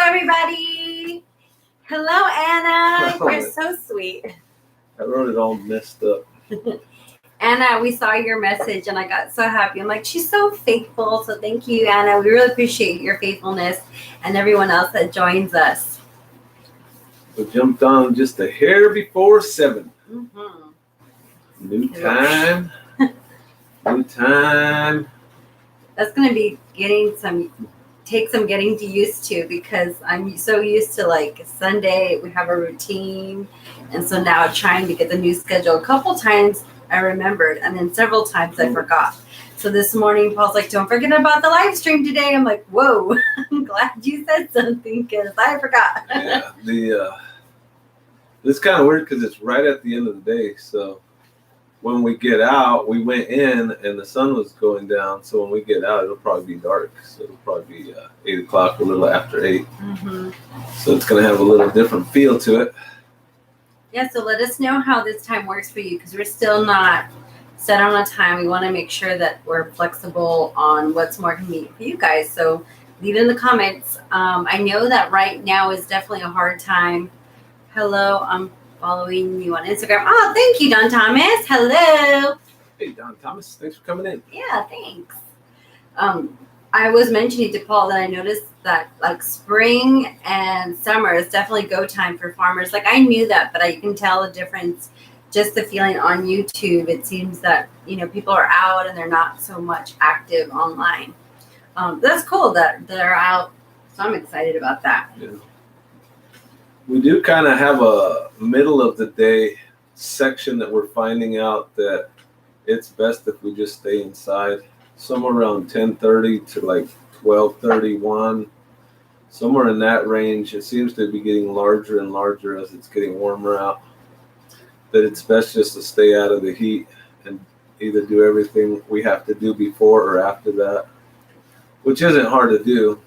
everybody. Hello, Anna. You're so sweet. I wrote it all messed up. Anna, we saw your message and I got so happy. I'm like, she's so faithful. So thank you, Anna. We really appreciate your faithfulness and everyone else that joins us. We jumped on just a hair before 7. Mm-hmm. New time. New time. That's going to be take some getting used to, because I'm so used to like Sunday, we have a routine. And so now trying to get the new schedule. A couple times I remembered, and then several times I forgot. So this morning, Paul's like, don't forget about the live stream today. I'm like, whoa, I'm glad you said something because I forgot. Yeah, it's kind of weird because it's right at the end of the day. So when we get out, we went in and the sun was going down. So when we get out, it'll probably be dark. So it'll probably be 8 o'clock, a little after 8. Mm-hmm. So it's going to have a little different feel to it. Yeah, so let us know how this time works for you, because we're still not set on a time. We want to make sure that we're flexible on what's more convenient for you guys. So leave it in the comments. I know that right now is definitely a hard time. Hello, I'm following you on Instagram. Oh, thank you, Don Thomas. Hello. Hey, Don Thomas, thanks for coming in. Yeah, thanks. I was mentioning to Paul that I noticed that like spring and summer is definitely go time for farmers. Like I knew that, but I can tell the difference. Just the feeling on YouTube, it seems that, people are out and they're not so much active online. That's cool that they're out. So I'm excited about that. Yeah. We do kind of have a middle of the day section that we're finding out that it's best if we just stay inside. Somewhere around 10:30 to like 12:31, somewhere in that range. It seems to be getting larger and larger as it's getting warmer out. That it's best just to stay out of the heat and either do everything we have to do before or after that, which isn't hard to do.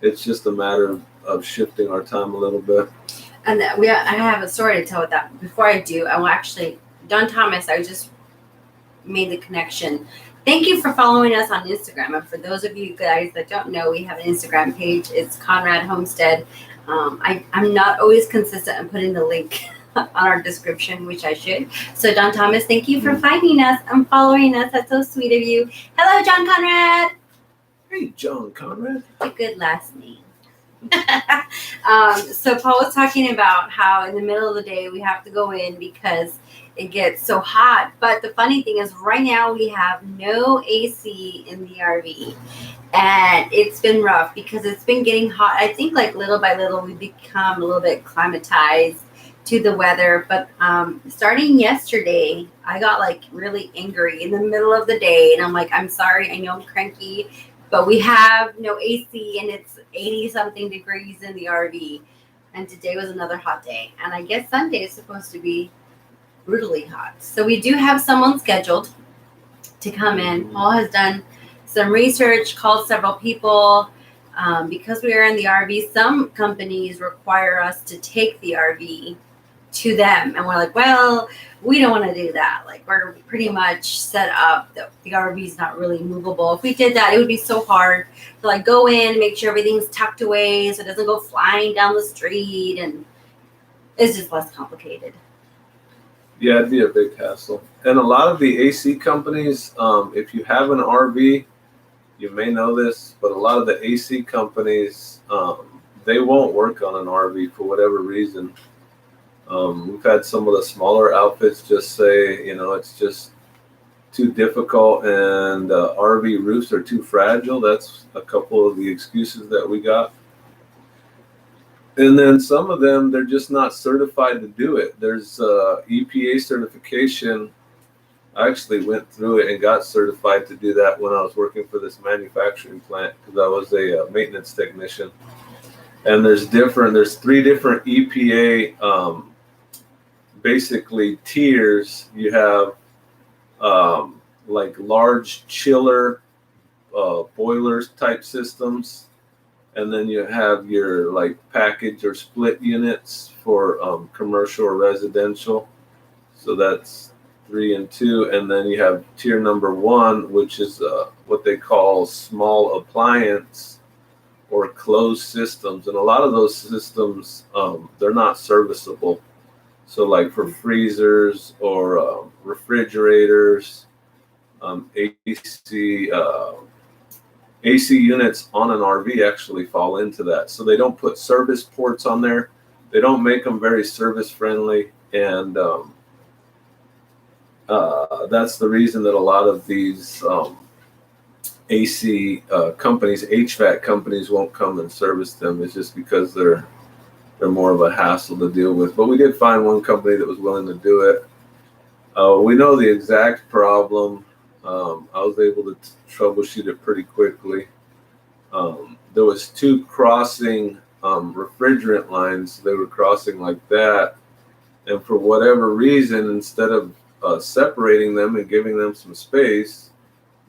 It's just a matter of shifting our time a little bit. And I have a story to tell with that. Before I do, I will actually, Don Thomas, I just made the connection. Thank you for following us on Instagram. And for those of you guys that don't know, we have an Instagram page. It's Conrad Homestead. I'm not always consistent in putting the link on our description, which I should. So Don Thomas, thank you for finding us and following us. That's so sweet of you. Hello, John Conrad. Hey, John Conrad. A good last name. So Paul was talking about how in the middle of the day we have to go in because it gets so hot. But the funny thing is right now we have no AC in the RV. And it's been rough because it's been getting hot. I think like little by little we become a little bit acclimatized to the weather. But starting yesterday, I got like really angry in the middle of the day. And I'm like, I'm sorry, I know I'm cranky, but we have no AC and it's 80 something degrees in the RV. And today was another hot day. And I guess Sunday is supposed to be brutally hot. So we do have someone scheduled to come in. Paul has done some research, called several people. Because we are in the RV, some companies require us to take the RV to them. And we're like, well, we don't want to do that. Like we're pretty much set up that the RV is not really movable. If we did that, it would be so hard to like go in, make sure everything's tucked away so it doesn't go flying down the street. And it's just less complicated. Yeah, it'd be a big hassle. And a lot of the AC companies, if you have an RV, you may know this, but a lot of the AC companies, they won't work on an RV for whatever reason. We've had some of the smaller outfits just say, it's just too difficult and RV roofs are too fragile. That's a couple of the excuses that we got. And then some of them, they're just not certified to do it. There's EPA certification. I actually went through it and got certified to do that when I was working for this manufacturing plant because I was a maintenance technician. And there's 3 different EPA basically tiers. You have like large chiller boilers type systems. And then you have your like package or split units for commercial or residential. So that's 3 and 2. And then you have tier number 1, which is what they call small appliance or closed systems, and a lot of those systems, they're not serviceable. So like for freezers or refrigerators, AC AC units on an RV actually fall into that. So they don't put service ports on there. They don't make them very service friendly, and that's the reason that a lot of these AC companies, HVAC companies, won't come and service them. It's just because they're more of a hassle to deal with. But we did find one company that was willing to do it. We know the exact problem. I was able to troubleshoot it pretty quickly. There was two crossing refrigerant lines. They were crossing like that, and for whatever reason, instead of separating them and giving them some space,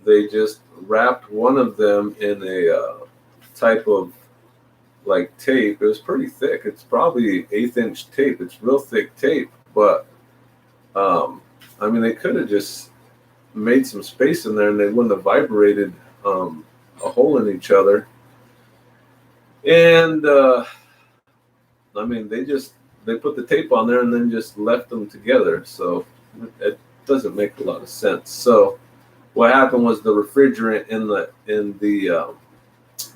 they just wrapped one of them in a type of like tape. It was pretty thick. It's probably 1/8-inch tape. It's real thick tape, but I mean, they could have just made some space in there and they wouldn't have vibrated a hole in each other. And I mean, they put the tape on there and then just left them together. So it doesn't make a lot of sense. So what happened was the refrigerant in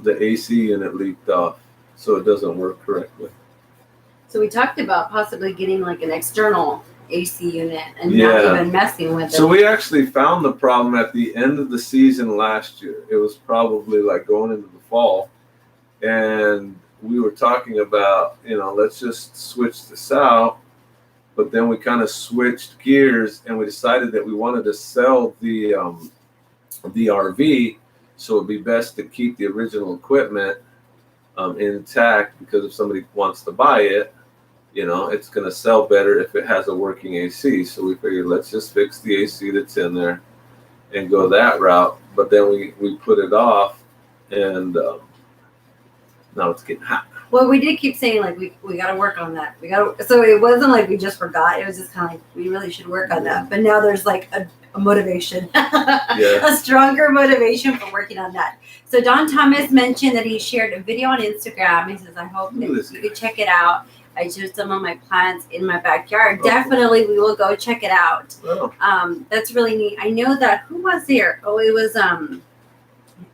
the AC unit leaked off, so it doesn't work correctly. So we talked about possibly getting like an external AC unit and not even messing with it. So we actually found the problem at the end of the season last year. It was probably like going into the fall, and we were talking about, let's just switch this out. But then we kind of switched gears and we decided that we wanted to sell the RV, so it'd be best to keep the original equipment intact, because if somebody wants to buy it, it's going to sell better if it has a working AC. So we figured, let's just fix the AC that's in there and go that route. But then we put it off, and now it's getting hot. Well, we did keep saying like we got to work on that. So it wasn't like we just forgot. It was just kind of like we really should work on that. But now there's like a motivation, a stronger motivation for working on that. So Don Thomas mentioned that he shared a video on Instagram. He says, I hope that you could check it out. I shared some of my plants in my backyard. Definitely, we will go check it out. That's really neat. I know that, who was there? Oh, it was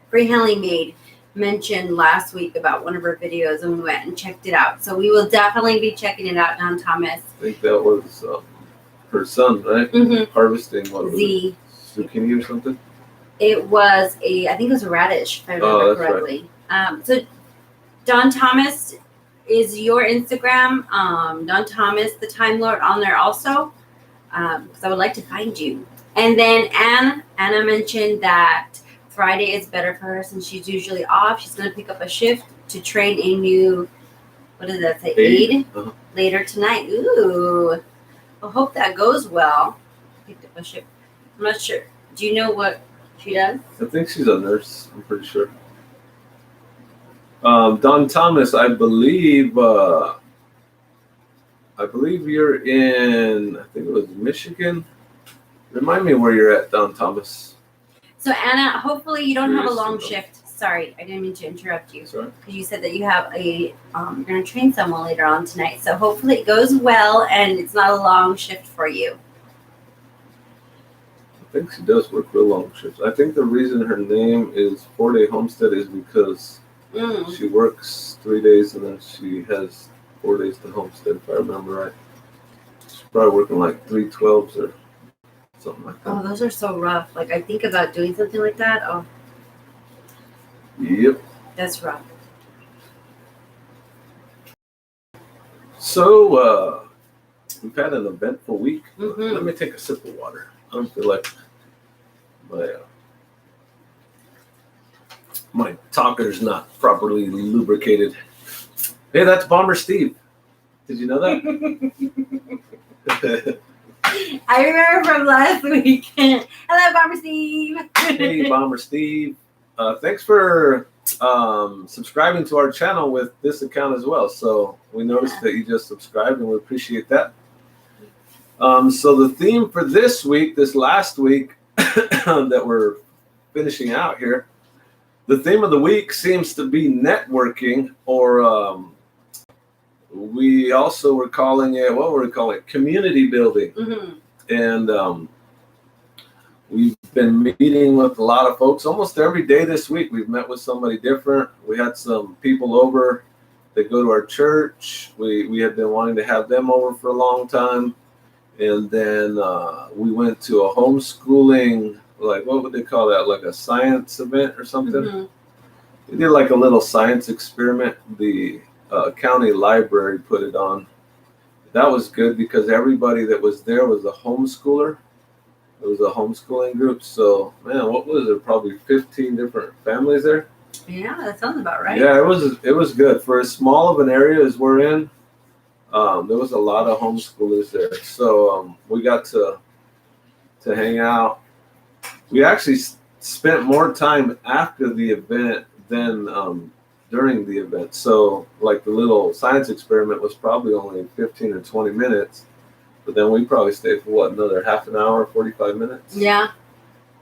Free Henley Maid mentioned last week about one of her videos, and we went and checked it out. So we will definitely be checking it out, Don Thomas. I think that was her son, right? Mm-hmm. Harvesting what was it? Zucchini or something? It was I think it was a radish, if I remember correctly. Right. So Don Thomas is your Instagram, Don Thomas, the Time Lord, on there also, because I would like to find you. And then Anna mentioned that Friday is better for her since she's usually off. She's going to pick up a shift to train a new, what does that say, aide later tonight. Ooh. I hope that goes well. Picked up a shift. I'm not sure. Do you know what she does? I think she's a nurse. I'm pretty sure. Don Thomas, I believe you're in, I think it was Michigan. Remind me where you're at, Don Thomas. So Anna, hopefully you don't have a long shift. Sorry, I didn't mean to interrupt you. Sorry. Because you said that you have you're going to train someone later on tonight. So hopefully it goes well and it's not a long shift for you. I think she does work real long shifts. I think the reason her name is 4-Day Homestead is because she works 3 days and then she has 4 days to homestead, if I remember right. She's probably working like 3/12s or something like that. Oh, those are so rough. Like, I think about doing something like that. Oh. Yep. That's rough. So, we've had an eventful week. Mm-hmm. Let me take a sip of water. I don't feel like my talker's not properly lubricated. Hey, that's Bomber Steve. Did you know that? I remember from last week. Hello, Bomber Steve. Hey, Bomber Steve. Thanks for subscribing to our channel with this account as well. So we noticed that you just subscribed, and we appreciate that. So the theme for this last week that we're finishing out here, the theme of the week seems to be networking, or we also were calling it, what were we calling it? Community building. Mm-hmm. And we've been meeting with a lot of folks almost every day this week. We've met with somebody different. We had some people over that go to our church. We had been wanting to have them over for a long time. And then we went to a homeschooling, like, what would they call that? Like a science event or something? Mm-hmm. We did like a little science experiment. The county library put it on. That was good because everybody that was there was a homeschooler. It was a homeschooling group. So, man, what was it? Probably 15 different families there. Yeah, that sounds about right. Yeah, it was good. For as small of an area as we're in, there was a lot of homeschoolers there. So we got to hang out. We actually spent more time after the event than during the event. So like the little science experiment was probably only 15 or 20 minutes, but then we probably stayed for what, another half an hour, 45 minutes? Yeah.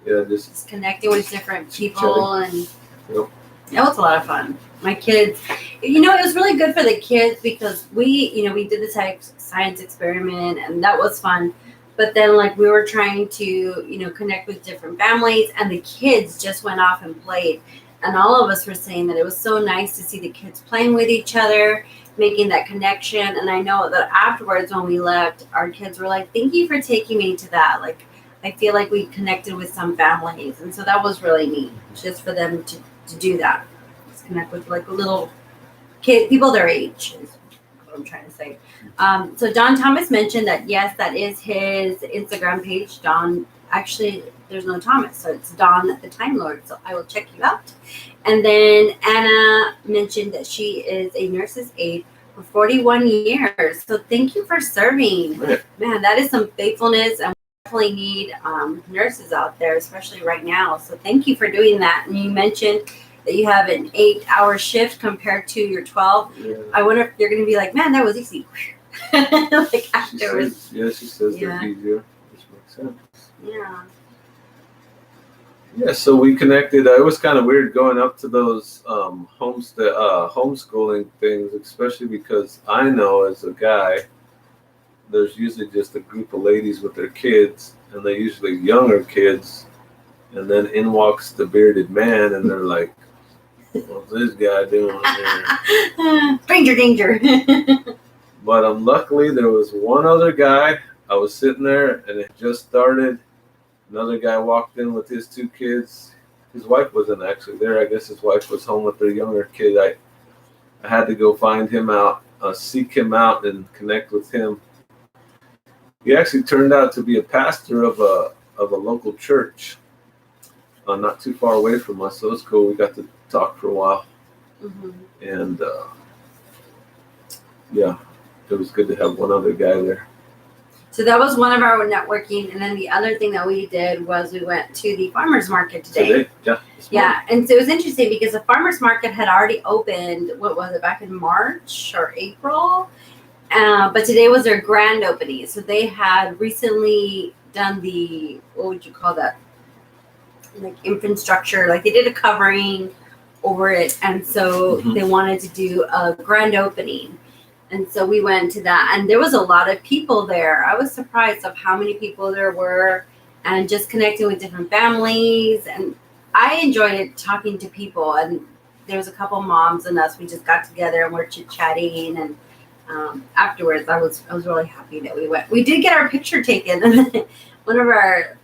Yeah, just connecting with different people and yep. It was a lot of fun. My kids, it was really good for the kids because we did the science experiment and that was fun. But then like we were trying to, connect with different families and the kids just went off and played. And all of us were saying that it was so nice to see the kids playing with each other, making that connection. And I know that afterwards when we left, our kids were like, thank you for taking me to that. Like, I feel like we connected with some families. And so that was really neat just for them to do that. Just connect with like little kid, people their age is what I'm trying to say. So Don Thomas mentioned that, yes, that is his Instagram page. Don, actually, there's no Thomas, so it's Don the Time Lord. So I will check you out. And then Anna mentioned that she is a nurse's aide for 41 years. So thank you for serving. Man, that is some faithfulness, and we definitely need nurses out there, especially right now. So thank you for doing that. And you mentioned that you have an 8-hour shift compared to your 12. Yeah. I wonder if you're going to be like, man, that was easy. Like afterwards. She says they're easier. Which makes sense. Yeah. Yeah, so we connected. It was kind of weird going up to those homeschooling things, especially because I know as a guy, there's usually just a group of ladies with their kids, and they're usually younger kids, and then in walks the bearded man, and they're like, what's this guy doing here? Danger. But luckily there was one other guy. I was sitting there, and it just started. Another guy walked in with his 2 kids. His wife wasn't actually there. I guess his wife was home with their younger kid. I had to go find him out, seek him out, and connect with him. He actually turned out to be a pastor of a local church, not too far away from us. So it was cool. We got to talk for a while, and yeah, it was good to have one other guy there. So that was one of our networking, and then the other thing that we did was we went to the farmers market today. Yeah, and so it was interesting because the farmers market had already opened. What was it, back in March or April? But today was their grand opening. So they had recently done the, what would you call that? Like infrastructure, like they did a covering over it, and so they wanted to do a grand opening. And so we went to that, and there was a lot of people there. I was surprised of how many people there were, and just connecting with different families. And I enjoyed it, talking to people. And there was a couple moms and us. We just got together and we're chit-chatting. And afterwards, I was really happy that we went. We did get our picture taken. And one of our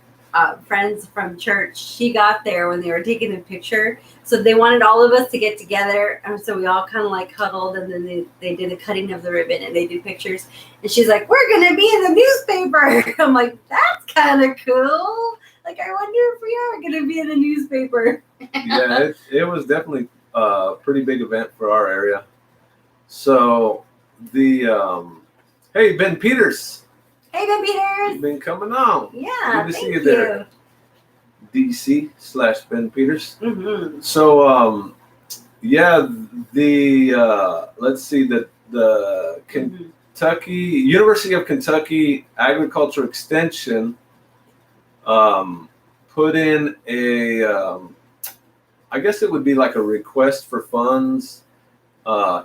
friends from church, she got there when they were taking the picture. So they wanted all of us to get together, and so we all kind of like huddled, and then they did a cutting of the ribbon, and they did pictures. And she's like, "We're gonna be in the newspaper." I'm like, "That's kind of cool. Like, I wonder if we are gonna be in the newspaper." Yeah, it was definitely a pretty big event for our area. So the hey, Ben Peters. Hey, Ben Peters. You've been coming on. Yeah, good to see you there. DC/Ben Peters. So yeah, the let's see, the Kentucky University of Kentucky Agriculture Extension put in I guess it would be like a request for funds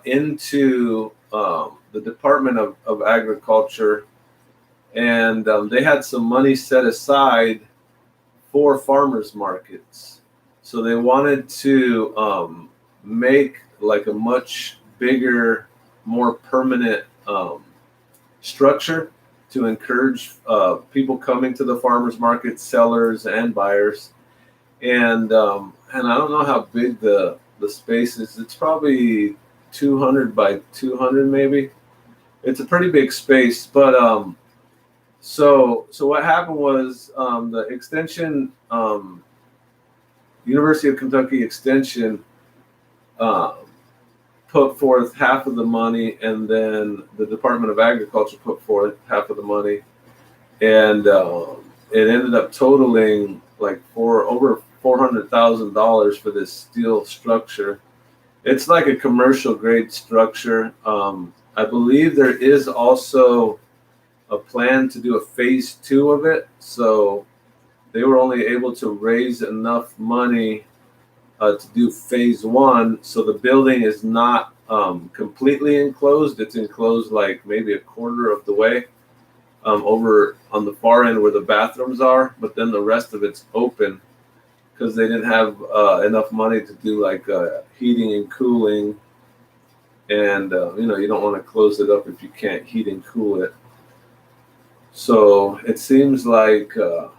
into the Department of Agriculture, and they had some money set aside for farmers markets. So they wanted to make like a much bigger, more permanent structure to encourage people coming to the farmers market, sellers and buyers. And I don't know how big the space is. It's probably 200 by 200 maybe. It's a pretty big space, but so what happened was the extension, University of Kentucky Extension, put forth half of the money, and then the Department of Agriculture put forth half of the money, and it ended up totaling like over $400,000 for this steel structure. It's like a commercial grade structure. I believe there is also a plan to do a phase 2 of it. So they were only able to raise enough money to do phase 1. So the building is not completely enclosed. It's enclosed like maybe a quarter of the way over on the far end where the bathrooms are, but then the rest of it's open because they didn't have enough money to do like heating and cooling. And you don't want to close it up if you can't heat and cool it. So it seems like we're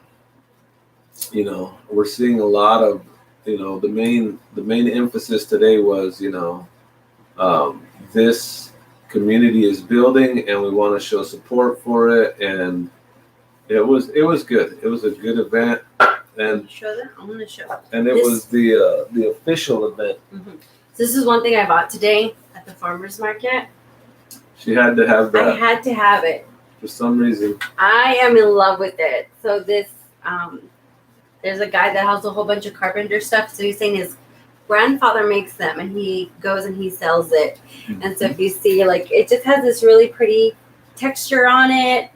seeing a lot of the main emphasis today was this community is building and we want to show support for it, and it was good. It was a good event, and show that I'm gonna show. And it was the official event. Mm-hmm. So this is one thing I bought today at the farmers market. She had to have that. I had to have it for some reason. I am in love with it. So this, there's a guy that has a whole bunch of carpenter stuff. So he's saying his grandfather makes them, and he goes and he sells it. Mm-hmm. And so if you see, like, it just has this really pretty texture on it.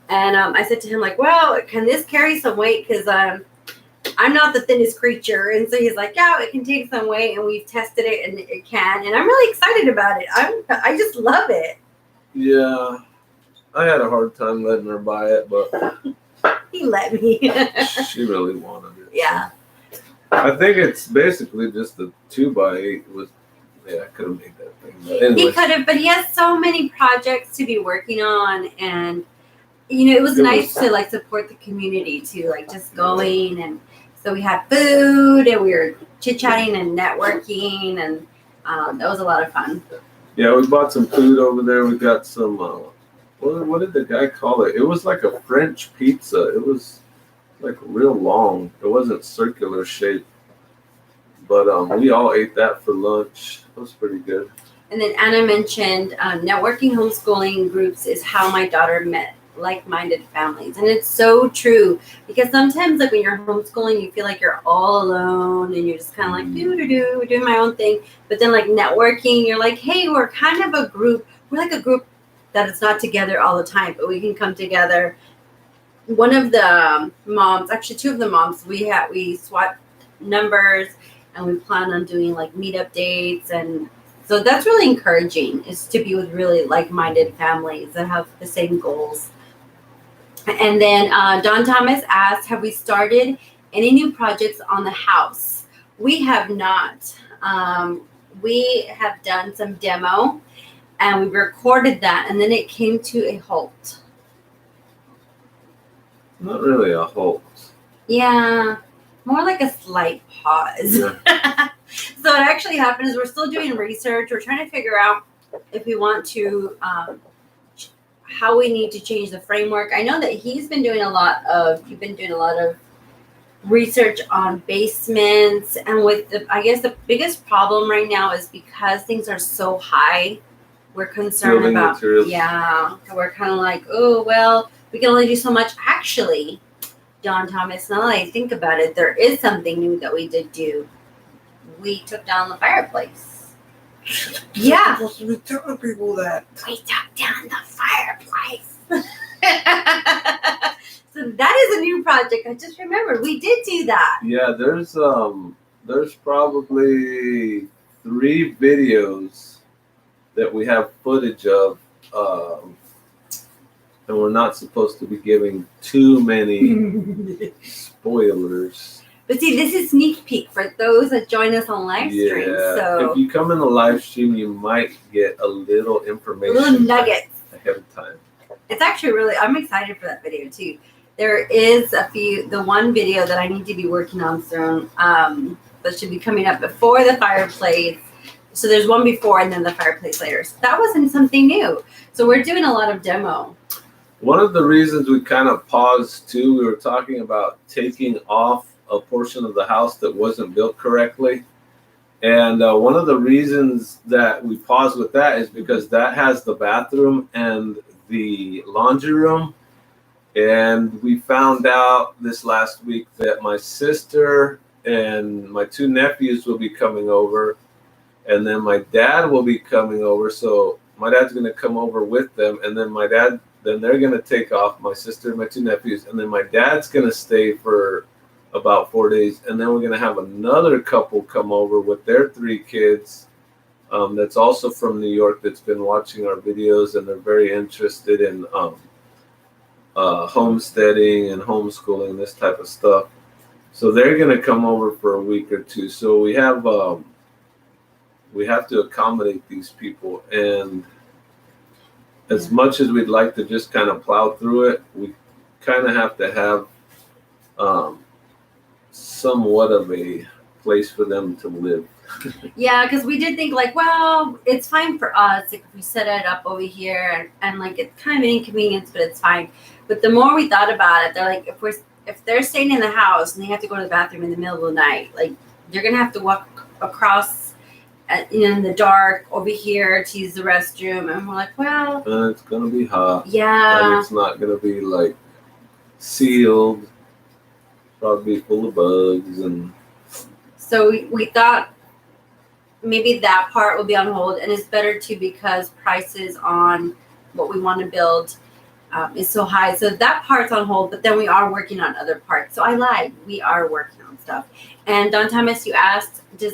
And I said to him, like, well, can this carry some weight? Because I'm not the thinnest creature. And so he's like, yeah, it can take some weight, and we've tested it, and it can. And I'm really excited about it. I just love it. Yeah. I had a hard time letting her buy it, but he let me. She really wanted it. Yeah. So. I think it's basically just the 2x8 was. Yeah, I could have made that thing. But anyway. He could have, but he has so many projects to be working on, and it was nice to like support the community too, like just going. And so we had food, and we were chit chatting and networking, and that was a lot of fun. Yeah, we bought some food over there. We got some. What did the guy call it? It was like a French pizza. It was like real long. It wasn't circular shape. But we all ate that for lunch. It was pretty good. And then Anna mentioned networking homeschooling groups is how my daughter met like-minded families. And it's so true. Because sometimes like when you're homeschooling, you feel like you're all alone and you're just kind of like doing my own thing. But then like networking, you're like, hey, we're kind of a group. We're like a group that it's not together all the time, but we can come together. One of the moms, actually 2 of the moms, we swapped numbers, and we plan on doing like meetup dates. And so that's really encouraging, is to be with really like-minded families that have the same goals. And then Don Thomas asked, have we started any new projects on the house? We have not. We have done some demo, and we recorded that, and then it came to a halt. Not really a halt. Yeah, more like a slight pause. Yeah. So what actually happened is we're still doing research. We're trying to figure out if we want to, how we need to change the framework. I know that you've been doing a lot of research on basements, and with I guess the biggest problem right now is because things are so high. We're concerned building about materials. Yeah. We're kind of like, oh well, we can only do so much. Actually, Don Thomas, now that I think about it, there is something new that we did do. We took down the fireplace. Yeah. You're supposed to be telling people that. We took down the fireplace. So that is a new project. I just remembered we did do that. Yeah, there's there's probably 3 videos that we have footage of, and we're not supposed to be giving too many spoilers. But see, this is sneak peek for those that join us on live stream. Yeah, So if you come in the live stream, you might get a little information, little nuggets ahead of time. It's actually really, I'm excited for that video too. There is the one video that I need to be working on soon, that should be coming up before the fireplace. So there's one before and then the fireplace later. So that wasn't something new. So we're doing a lot of demo. One of the reasons we kind of paused too, we were talking about taking off a portion of the house that wasn't built correctly. And one of the reasons that we paused with that is because that has the bathroom and the laundry room. And we found out this last week that my sister and my 2 nephews will be coming over, and then my dad will be coming over. So my dad's going to come over with them, and then then they're going to take off, my sister and my 2 nephews, and then my dad's going to stay for about 4 days, and then we're going to have another couple come over with their 3 kids, that's also from New York, that's been watching our videos, and they're very interested in homesteading and homeschooling, this type of stuff. So they're going to come over for a week or 2. So we have to accommodate these people, and as much as we'd like to just kind of plow through it, we kind of have to have somewhat of a place for them to live. Yeah, because we did think like, well, it's fine for us if we set it up over here, and like it's kind of an inconvenience, but it's fine. But the more we thought about it, they're like, if they're staying in the house and they have to go to the bathroom in the middle of the night, like they're gonna have to walk across in the dark over here to use the restroom, and we're like, well, it's gonna be hot. Yeah, and it's not gonna be like sealed. Probably full of bugs, and so we thought maybe that part will be on hold, and it's better too because prices on what we want to build is so high. So that part's on hold, but then we are working on other parts. So I lied. We are working on stuff. And Don Thomas, you asked, does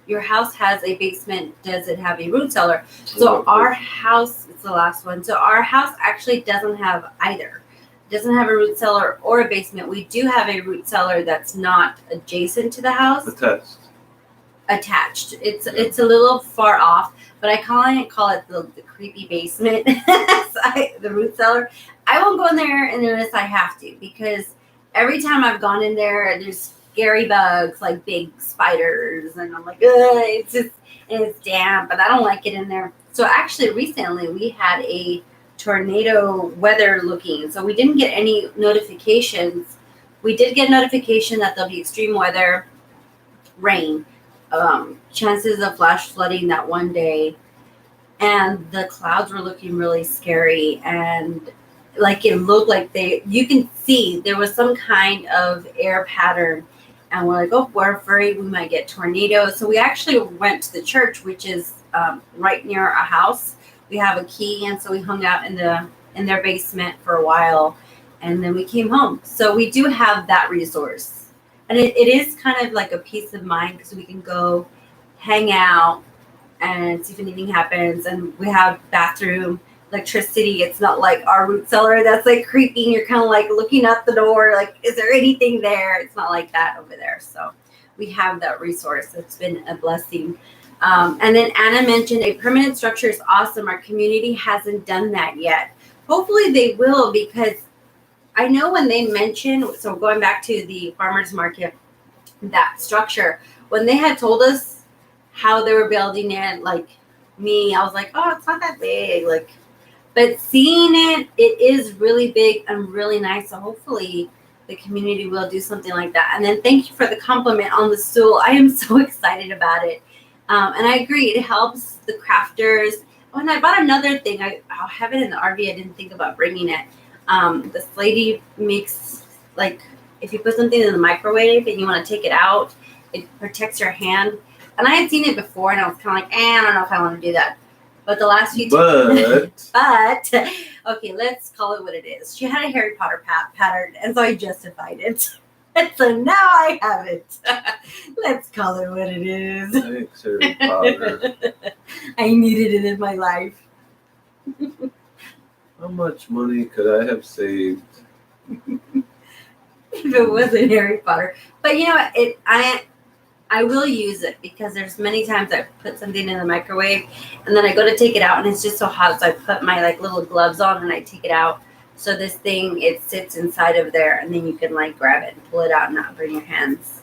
your house has a basement? Does it have a root cellar? So our house, it's the last one. So our house actually doesn't have either. It doesn't have a root cellar or a basement. We do have a root cellar that's not adjacent to the house. Attached. It's a little far off, but I call it the creepy basement. The root cellar. I won't go in there unless I have to, because every time I've gone in there, there's scary bugs like big spiders, and I'm like, it's damp, but I don't like it in there. So actually, recently we had a tornado weather looking, so we didn't get any notifications. We did get notification that there'll be extreme weather, rain. Chances of flash flooding that one day, and the clouds were looking really scary, and like it looked like you can see there was some kind of air pattern, and we're like, oh, we're afraid we might get tornadoes. So we actually went to the church, which is right near our house. We have a key, and so we hung out in their basement for a while, and then we came home. So we do have that resource. And it is kind of like a peace of mind, because we can go hang out and see if anything happens. And we have bathroom, electricity. It's not like our root cellar that's like creeping. You're kind of like looking out the door, like, is there anything there? It's not like that over there. So we have that resource. It's been a blessing. And then Anna mentioned a permanent structure is awesome. Our community hasn't done that yet. Hopefully they will, because I know when they mentioned, so going back to the farmers market, that structure, when they had told us how they were building it, like me, I was like, oh, it's not that big. Like, but seeing it, it is really big and really nice. So hopefully the community will do something like that. And then thank you for the compliment on the stool. I am so excited about it. And I agree, it helps the crafters. Oh, and I bought another thing. I'll have it in the RV. I didn't think about bringing it. This lady makes, like, if you put something in the microwave and you want to take it out, it protects your hand. And I had seen it before, and I was kind of like, I don't know if I want to do that. But the last few but okay, let's call it what it is. She had a Harry Potter pattern, and so I justified it. So now I have it. Let's call it what it is. Thanks, Harry Potter. I needed it in my life. How much money could I have saved? If it wasn't Harry Potter. But you know what? I will use it because there's many times I put something in the microwave and then I go to take it out and it's just so hot, so I put my like little gloves on and I take it out. So this thing, it sits inside of there and then you can like grab it and pull it out and not burn your hands.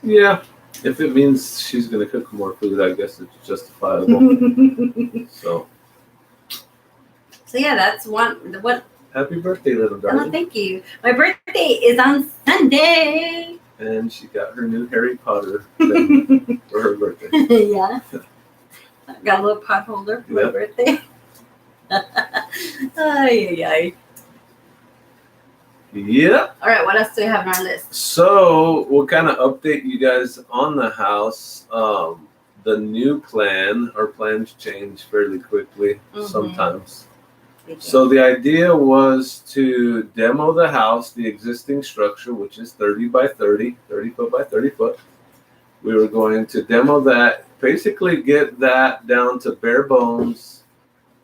Yeah, if it means she's gonna cook more food, I guess it's justifiable. So yeah, that's one. What? happy birthday, little Oh, darling. thank you. My birthday is on Sunday. And she got her new Harry Potter thing for her birthday. Yeah. Got a little pot holder for my birthday. Ay, ay, ay. Yeah. All right, what else do we have on our list? So we'll kind of update you guys on the house. The new plan, our plans change fairly quickly sometimes. So the idea was to demo the house, the existing structure, which is 30 by 30 foot by 30 foot. We were going to demo that, basically get that down to bare bones,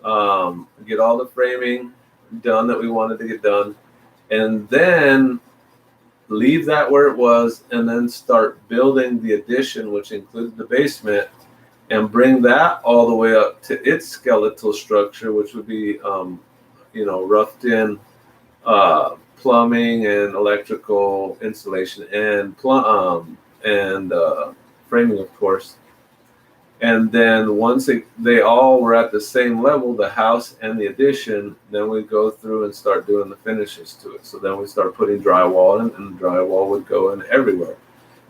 get all the framing done that we wanted to get done, and then leave that where it was, and then start building the addition, which includes the basement, and bring that all the way up to its skeletal structure, which would be, roughed in plumbing and electrical installation and framing, of course. And then once they all were at the same level, the house and the addition, then we go through and start doing the finishes to it. So then we start putting drywall in, and the drywall would go in everywhere.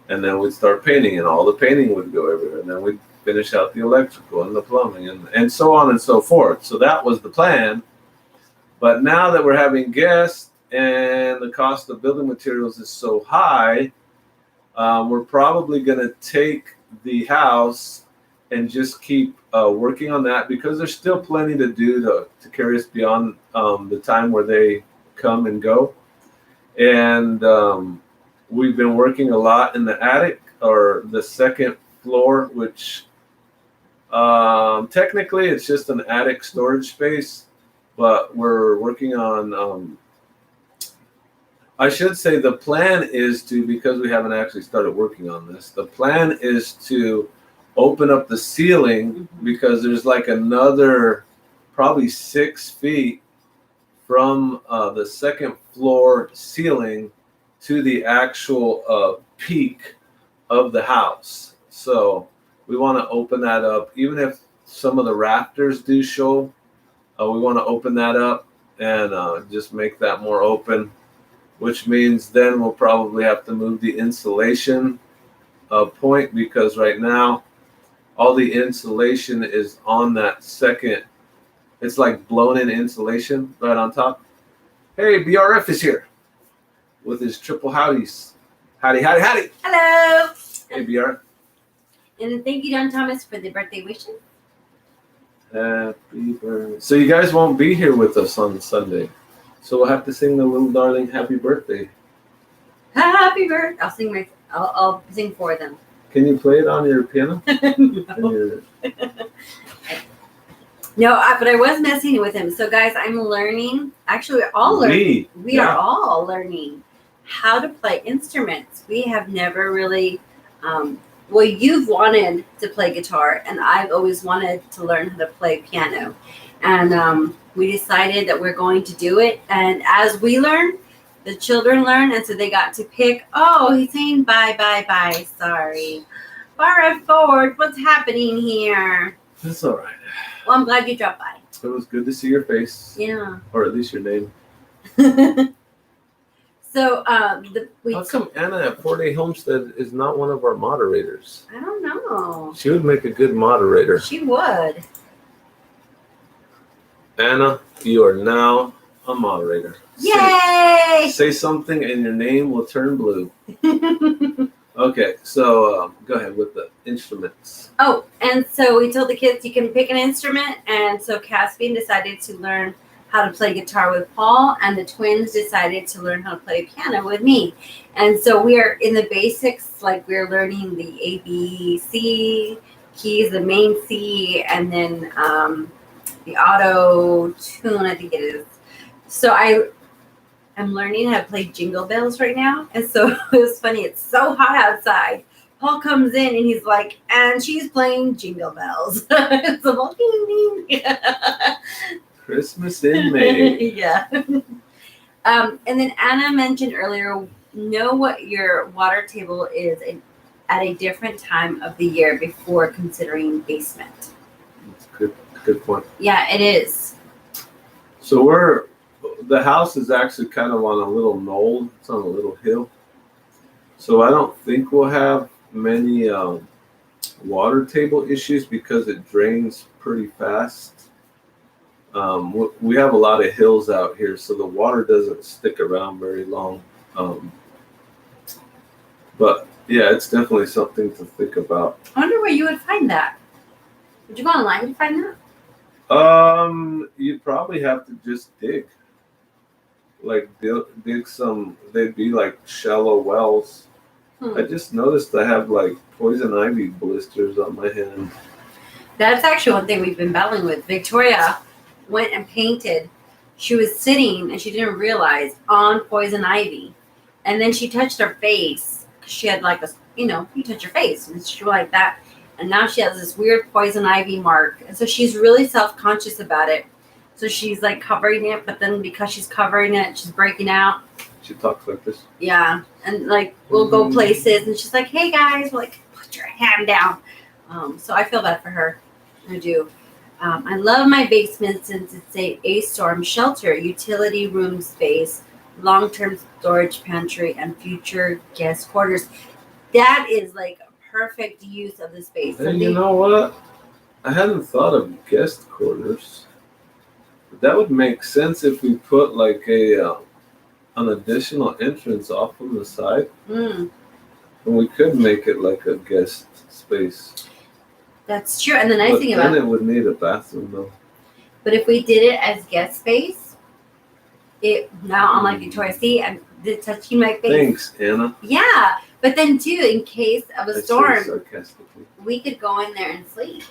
And then we'd start painting, and all the painting would go everywhere. And then we'd finish out the electrical and the plumbing and so on and so forth. So that was the plan. But now that we're having guests and the cost of building materials is so high, we're probably going to take the house and just keep working on that, because there's still plenty to do to carry us beyond the time where they come and go. And we've been working a lot in the attic, or the second floor, which technically it's just an attic storage space, but we're working on, I should say the plan is to, because we haven't actually started working on this, the plan is to open up the ceiling, because there's like another probably 6 feet from the second floor ceiling to the actual peak of the house. So we want to open that up, even if some of the rafters do show. We want to open that up and just make that more open, which means then we'll probably have to move the insulation point, because right now all the insulation is on that second. It's like blown in insulation right on top. Hey, BRF is here with his triple howdies. Howdy, howdy, howdy. Hello. Hey, BRF. And thank you, Don Thomas, for the birthday wishes. Happy birthday. So you guys won't be here with us on Sunday, so we'll have to sing the little darling happy birthday. Happy birthday. I'll sing for them. Can you play it on your piano? No, but I was messing with him. So, guys, I'm learning. Actually, we're all learning. We are all learning how to play instruments. We have never really. Well, you've wanted to play guitar, and I've always wanted to learn how to play piano. And we decided that we're going to do it. And as we learn, the children learn, and so they got to pick. Oh, he's saying bye, bye, bye. Sorry. Far forward. What's happening here? That's all right. Well, I'm glad you dropped by. It was good to see your face. Yeah. Or at least your name. So, how come Anna at 4-Day Homestead is not one of our moderators? I don't know. She would make a good moderator. She would. Anna, you are now a moderator. Yay! Say something and your name will turn blue. Okay, so go ahead with the instruments. Oh, and so we told the kids you can pick an instrument, and so Caspian decided to learn how to play guitar with Paul, and the twins decided to learn how to play piano with me. And so we are in the basics, like we're learning the A, B, C keys, the main C, and then the auto tune, I think it is. So I'm learning how to play Jingle Bells right now. And so it was funny. It's so hot outside. Paul comes in and he's like, and she's playing Jingle Bells. It's a little ding ding. Christmas in May. Yeah. And then Anna mentioned earlier, know what your water table is at a different time of the year before considering basement. That's a good point. Yeah, it is. So the house is actually kind of on a little knoll. It's on a little hill. So I don't think we'll have many water table issues because it drains pretty fast. We have a lot of hills out here, so the water doesn't stick around very long. But yeah, it's definitely something to think about. I wonder where you would find that. Would you go online to find that? You'd probably have to just dig. Like dig some. They'd be like shallow wells. I just noticed I have like poison ivy blisters on my hand. That's actually one thing we've been battling with. Victoria went and painted. She was sitting and she didn't realize on poison ivy, and then she touched her face. She had like you touch your face and she was like that, and now she has this weird poison ivy mark, and so she's really self-conscious about it. So she's like covering it, but then because she's covering it, she's breaking out. She talks like this. Yeah, and like we'll go places, and she's like, "Hey guys," we're like, "Put your hand down." So I feel bad for her. I do. I love my basement since it's a storm shelter, utility room space, long-term storage pantry, and future guest quarters. That is like a perfect use of the space. Hey, you know what? I hadn't thought of guest quarters. That would make sense if we put like an additional entrance off on the side. And we could make it like a guest space. That's true. And the nice thing about then it would need a bathroom though. But if we did it as guest space, now I'm like Victoria, see, I'm touching my face. Thanks, Anna. Yeah. But then too, in case of a storm, sarcastically, we could go in there and sleep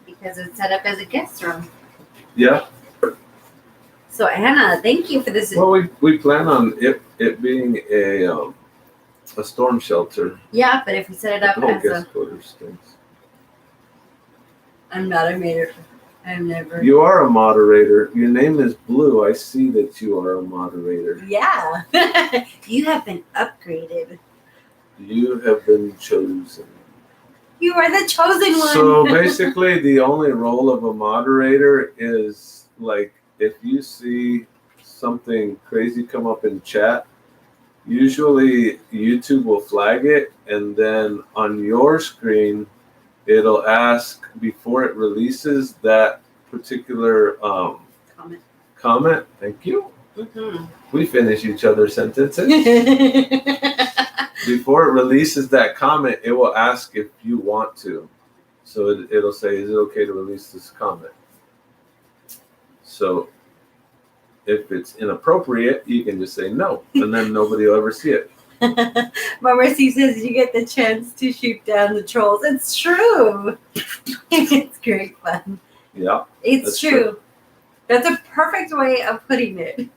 because it's set up as a guest room. Yeah. So Anna, thank you for this. Well, we plan on it being a storm shelter. Yeah, but if we set it up as guest quarters things. I'm not a moderator. I'm never. You are a moderator. Your name is Blue. I see that you are a moderator. Yeah. You have been upgraded. You have been chosen. You are the chosen one. So basically, the only role of a moderator is like if you see something crazy come up in chat, usually YouTube will flag it, and then on your screen, it'll ask before it releases that particular comment. Thank you. Mm-hmm. We finish each other's sentences. Before it releases that comment, it will ask if you want to. So it'll say, is it okay to release this comment? So if it's inappropriate, you can just say no, and then nobody will ever see it. Mama C says you get the chance to shoot down the trolls. It's true. It's great fun. Yeah. It's true. That's a perfect way of putting it.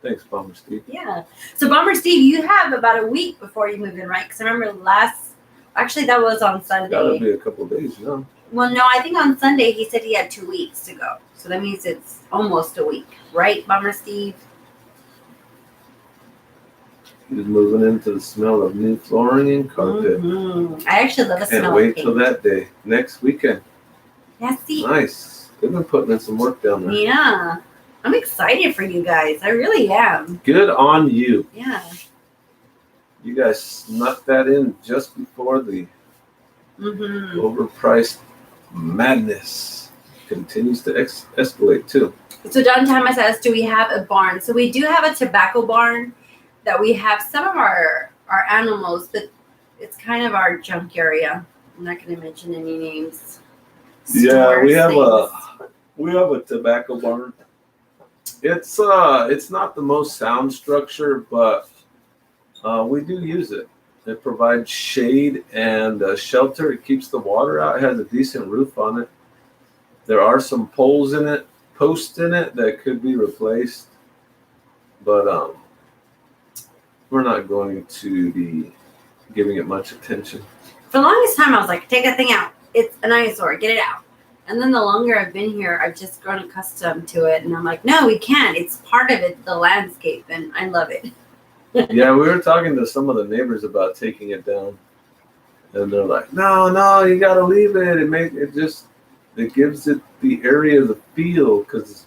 Thanks, Bomber Steve. Yeah. So Bomber Steve, you have about a week before you move in, right? Because I remember actually that was on Sunday. That'll be a couple of days, yeah. Well, no, I think on Sunday he said he had 2 weeks to go. So that means it's almost a week, right, Bomber Steve? He's moving into the smell of new flooring and carpet. Mm-hmm. I actually love the smell. Can't wait till that day. Next weekend. Yeah, see? Nice. They've been putting in some work down there. Yeah. I'm excited for you guys. I really am. Good on you. Yeah. You guys snuck that in just before the overpriced madness continues to escalate too. So Don Thomas asks, do we have a barn? So we do have a tobacco barn that we have some of our animals, but it's kind of our junk area. I'm not going to mention any names. Yeah, we have a tobacco barn. It's not the most sound structure, but we do use it. It provides shade and shelter. It keeps the water out. It has a decent roof on it. There are some posts in it that could be replaced, but we're not going to be giving it much attention. For the longest time, I was like, take that thing out. It's an eyesore. Get it out. And then the longer I've been here, I've just grown accustomed to it. And I'm like, no, we can't. It's part of it, the landscape, and I love it. Yeah, we were talking to some of the neighbors about taking it down. And they're like, no, you got to leave it. It gives it the area, the feel, because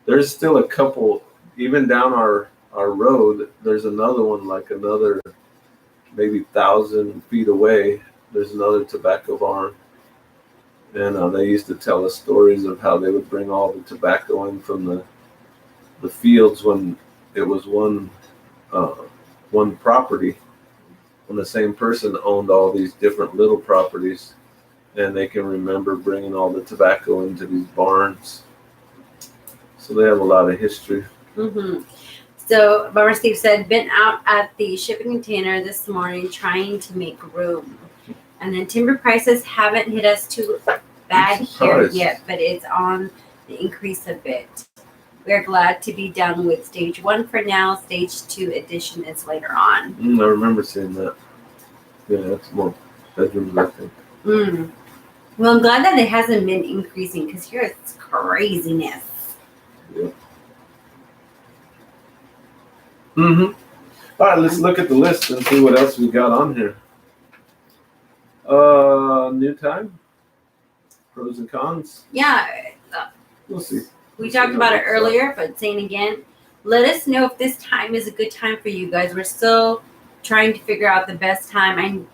there's still a couple, even down our road, there's another one, like another maybe 1,000 feet away. There's another tobacco barn. And they used to tell us stories of how they would bring all the tobacco in from the fields when it was one property, when the same person owned all these different little properties, and they can remember bringing all the tobacco into these barns. So they have a lot of history. Mm-hmm. So Bummer Steve said, been out at the shipping container this morning trying to make room. And then timber prices haven't hit us too bad here yet, but it's on the increase a bit. We're glad to be done with stage 1 for now. Stage 2 addition is later on. I remember seeing that. Yeah, that's more bedrooms, I think. Well, I'm glad that it hasn't been increasing, because here it's craziness. Yeah. All right, let's look at the list and see what else we got on here. New time, pros and cons. Yeah, We'll see. we talked about it earlier, but saying again, let us know if this time is a good time for you guys. We're still trying to figure out the best time.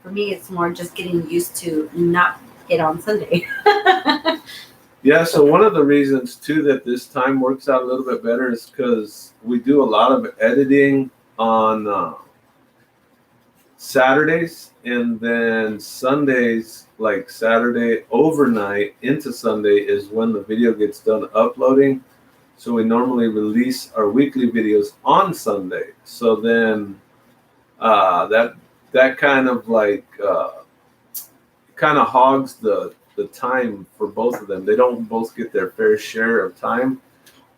For me, it's more just getting used to not hit on Sunday. Yeah, so one of the reasons too that this time works out a little bit better is because we do a lot of editing on Saturdays, and then Sundays, like Saturday overnight into Sunday, is when the video gets done uploading. So we normally release our weekly videos on Sunday. So then that kind of hogs the time for both of them. They don't both get their fair share of time,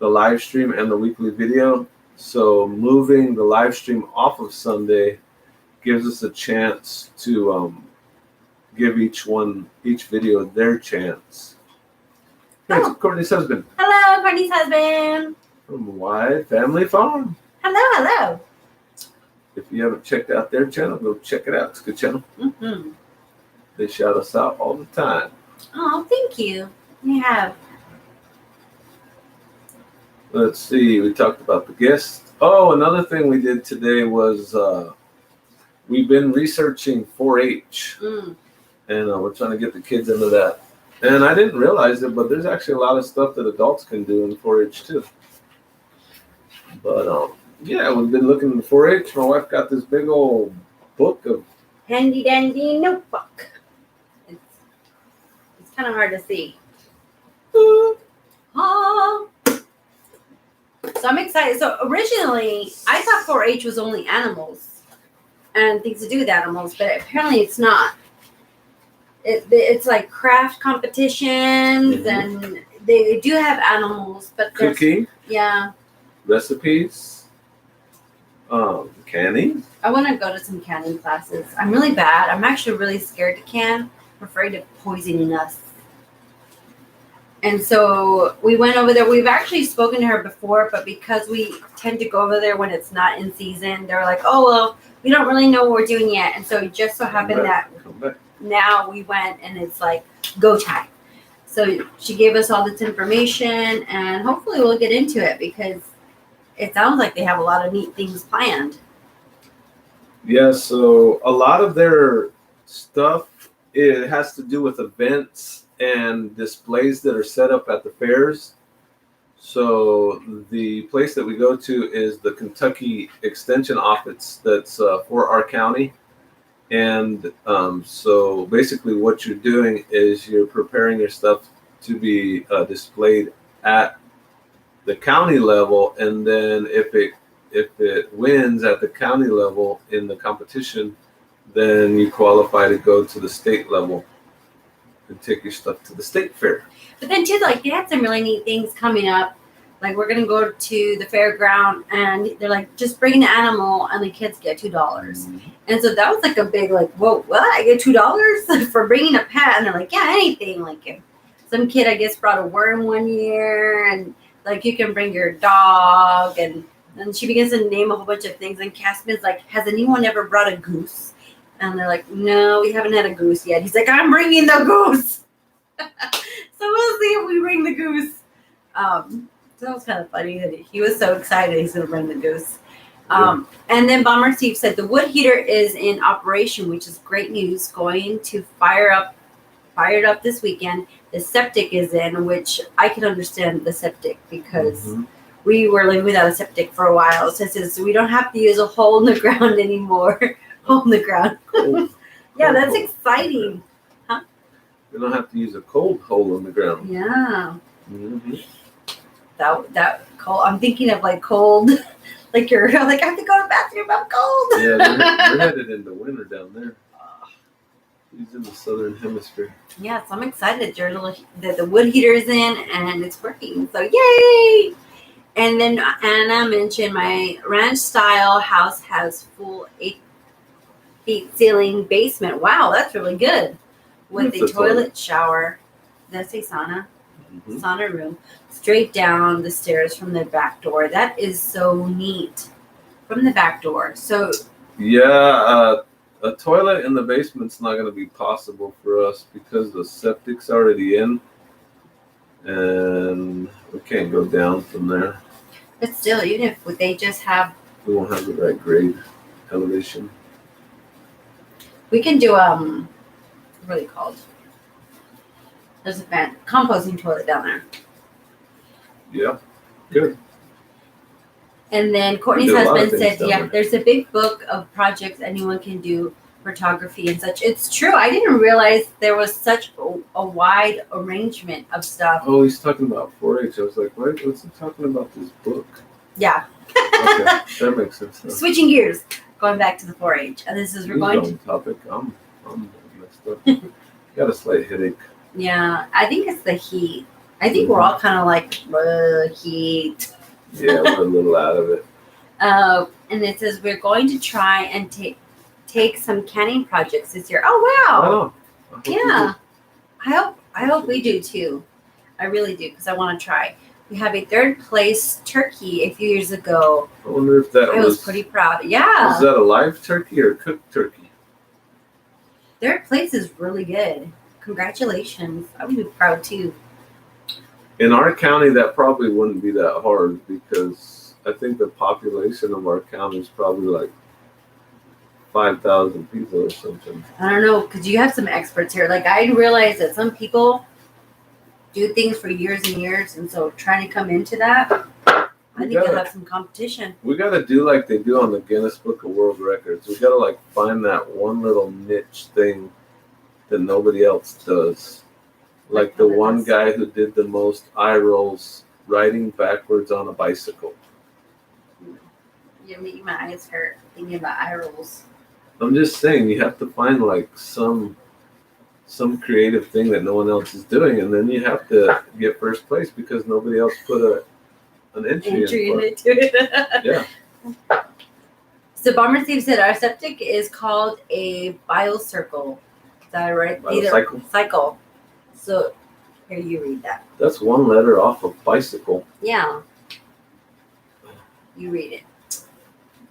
the live stream and the weekly video. So moving the live stream off of Sunday gives us a chance to give each video their chance. That's Courtney's husband. Hello, Courtney's husband. From Wide Family Farm. Hello. If you haven't checked out their channel, go check it out. It's a good channel. Mm-hmm. They shout us out all the time. Oh, thank you. We have. Let's see. We talked about the guests. Oh, another thing we did today was we've been researching 4-H, and we're trying to get the kids into that. And I didn't realize it, but there's actually a lot of stuff that adults can do in 4-H too. But yeah, we've been looking at 4-H. My wife got this big old book of handy dandy notebook. It's kind of hard to see. So I'm excited. So originally, I thought 4-H was only animals and things to do with animals, but apparently it's not. It's like craft competitions, and they do have animals, but cooking. Yeah. Recipes. Canning. I want to go to some canning classes. I'm really bad. I'm actually really scared to can. I'm afraid of poisoning us. And so we went over there. We've actually spoken to her before, but because we tend to go over there when it's not in season, they're like, oh, well, we don't really know what we're doing yet. And so it just so happened that now we went and it's like go time. So she gave us all this information, and hopefully we'll get into it because it sounds like they have a lot of neat things planned. Yeah, so a lot of their stuff, it has to do with events and displays that are set up at the fairs. So the place that we go to is the Kentucky Extension Office that's for our county. And so basically what you're doing is you're preparing your stuff to be displayed at the county level, and then if it wins at the county level in the competition, then you qualify to go to the state level and take your stuff to the state fair. But then too, like they had some really neat things coming up. Like we're gonna go to the fairground, and they're like, just bring an animal, and the kids get $2. And so that was like a big like, whoa, what? I get $2 for bringing a pet? And they're like, yeah, anything. Like if some kid I guess brought a worm one year, and like you can bring your dog, and then she begins to name a whole bunch of things. And Caspian's like, has anyone ever brought a goose? And they're like, no, we haven't had a goose yet. He's like, I'm bringing the goose. So we'll see if we bring the goose. So that was kind of funny that he was so excited he's going to bring the goose. And then Bomber Steve said the wood heater is in operation, which is great news. Going to fire it up this weekend. The septic is in, which I can understand the septic because we were living without a septic for a while. So it says we don't have to use a hole in the ground anymore. Hole in the ground. Yeah, that's exciting. Huh? We don't have to use a cold hole in the ground. Yeah. That cold. I'm thinking of like cold, like you're like I have to go to the bathroom. I'm cold. Yeah, we're headed into winter down there. He's in the southern hemisphere. Yeah, so I'm excited that the wood heater is in and it's working. So yay! And then Anna mentioned my ranch style house has full 8-feet ceiling basement. Wow, that's really good. With a toilet, shower. Did I say sauna? Sauna room. Straight down the stairs from the back door. That is so neat. From the back door. So yeah, a toilet in the basement's not going to be possible for us because the septic's already in, and we can't go down from there. But still, even if they just have, we won't have the right grade elevation. We can do what are they called? There's a composting toilet down there. Yeah, good. And then Courtney's husband said, yeah, there's a big book of projects anyone can do, photography and such. It's true. I didn't realize there was such a wide arrangement of stuff. Oh, he's talking about 4-H. I was like, what's he talking about this book? Yeah. Okay, that makes sense. Huh? Switching gears, going back to the 4-H. And this is, we're going to... topic. I'm messed up. Got a slight headache. Yeah, I think it's the heat. I think we're all kind of like, heat. Yeah, we're a little out of it. And it says we're going to try and take some canning projects this year. Oh wow! Yeah, I hope we do too. I really do because I want to try. We have a 3rd place turkey a few years ago. I wonder if that I was pretty proud. Yeah. Is that a live turkey or cooked turkey? 3rd place is really good. Congratulations! I would be proud too. In our county, that probably wouldn't be that hard because I think the population of our county is probably like 5,000 people or something. I don't know, because you have some experts here. Like, I realize that some people do things for years and years, and so trying to come into that, I think you'll have some competition. We got to do like they do on the Guinness Book of World Records. We got to like find that one little niche thing that nobody else does. Like the one guy who did the most eye rolls riding backwards on a bicycle. You're making my eyes hurt thinking about eye rolls. I'm just saying you have to find like some creative thing that no one else is doing, and then you have to get first place because nobody else put an entry in it. Yeah. So Bomber Steve said our septic is called a biocircle. Is that right? Cycle. So, here you read that. That's one letter off of bicycle. Yeah. You read it.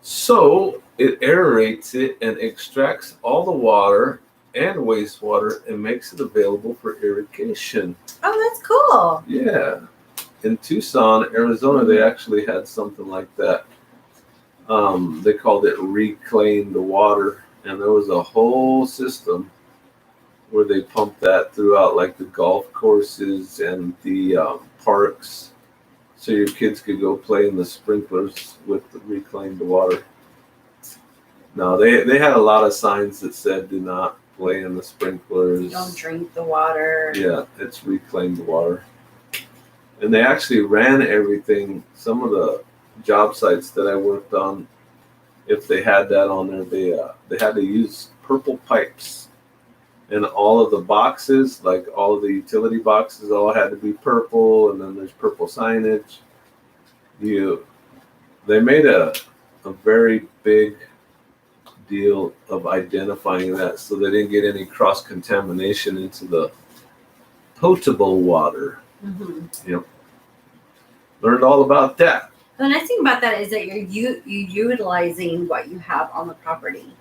So, it aerates it and extracts all the water and wastewater and makes it available for irrigation. Oh, that's cool. Yeah. In Tucson, Arizona, they actually had something like that. They called it Reclaim the Water, and there was a whole system where they pumped that throughout like the golf courses and the parks, so your kids could go play in the sprinklers with the reclaimed water. No, they had a lot of signs that said do not play in the sprinklers. Don't drink the water. Yeah, it's reclaimed water. And they actually ran everything. Some of the job sites that I worked on, if they had that on there, they had to use purple pipes, and all of the boxes, like all of the utility boxes, all had to be purple. And then there's purple signage. They made a very big deal of identifying that, so they didn't get any cross contamination into the potable water. Mm-hmm. Yep. Learned all about that. The nice thing about that is that you're utilizing what you have on the property.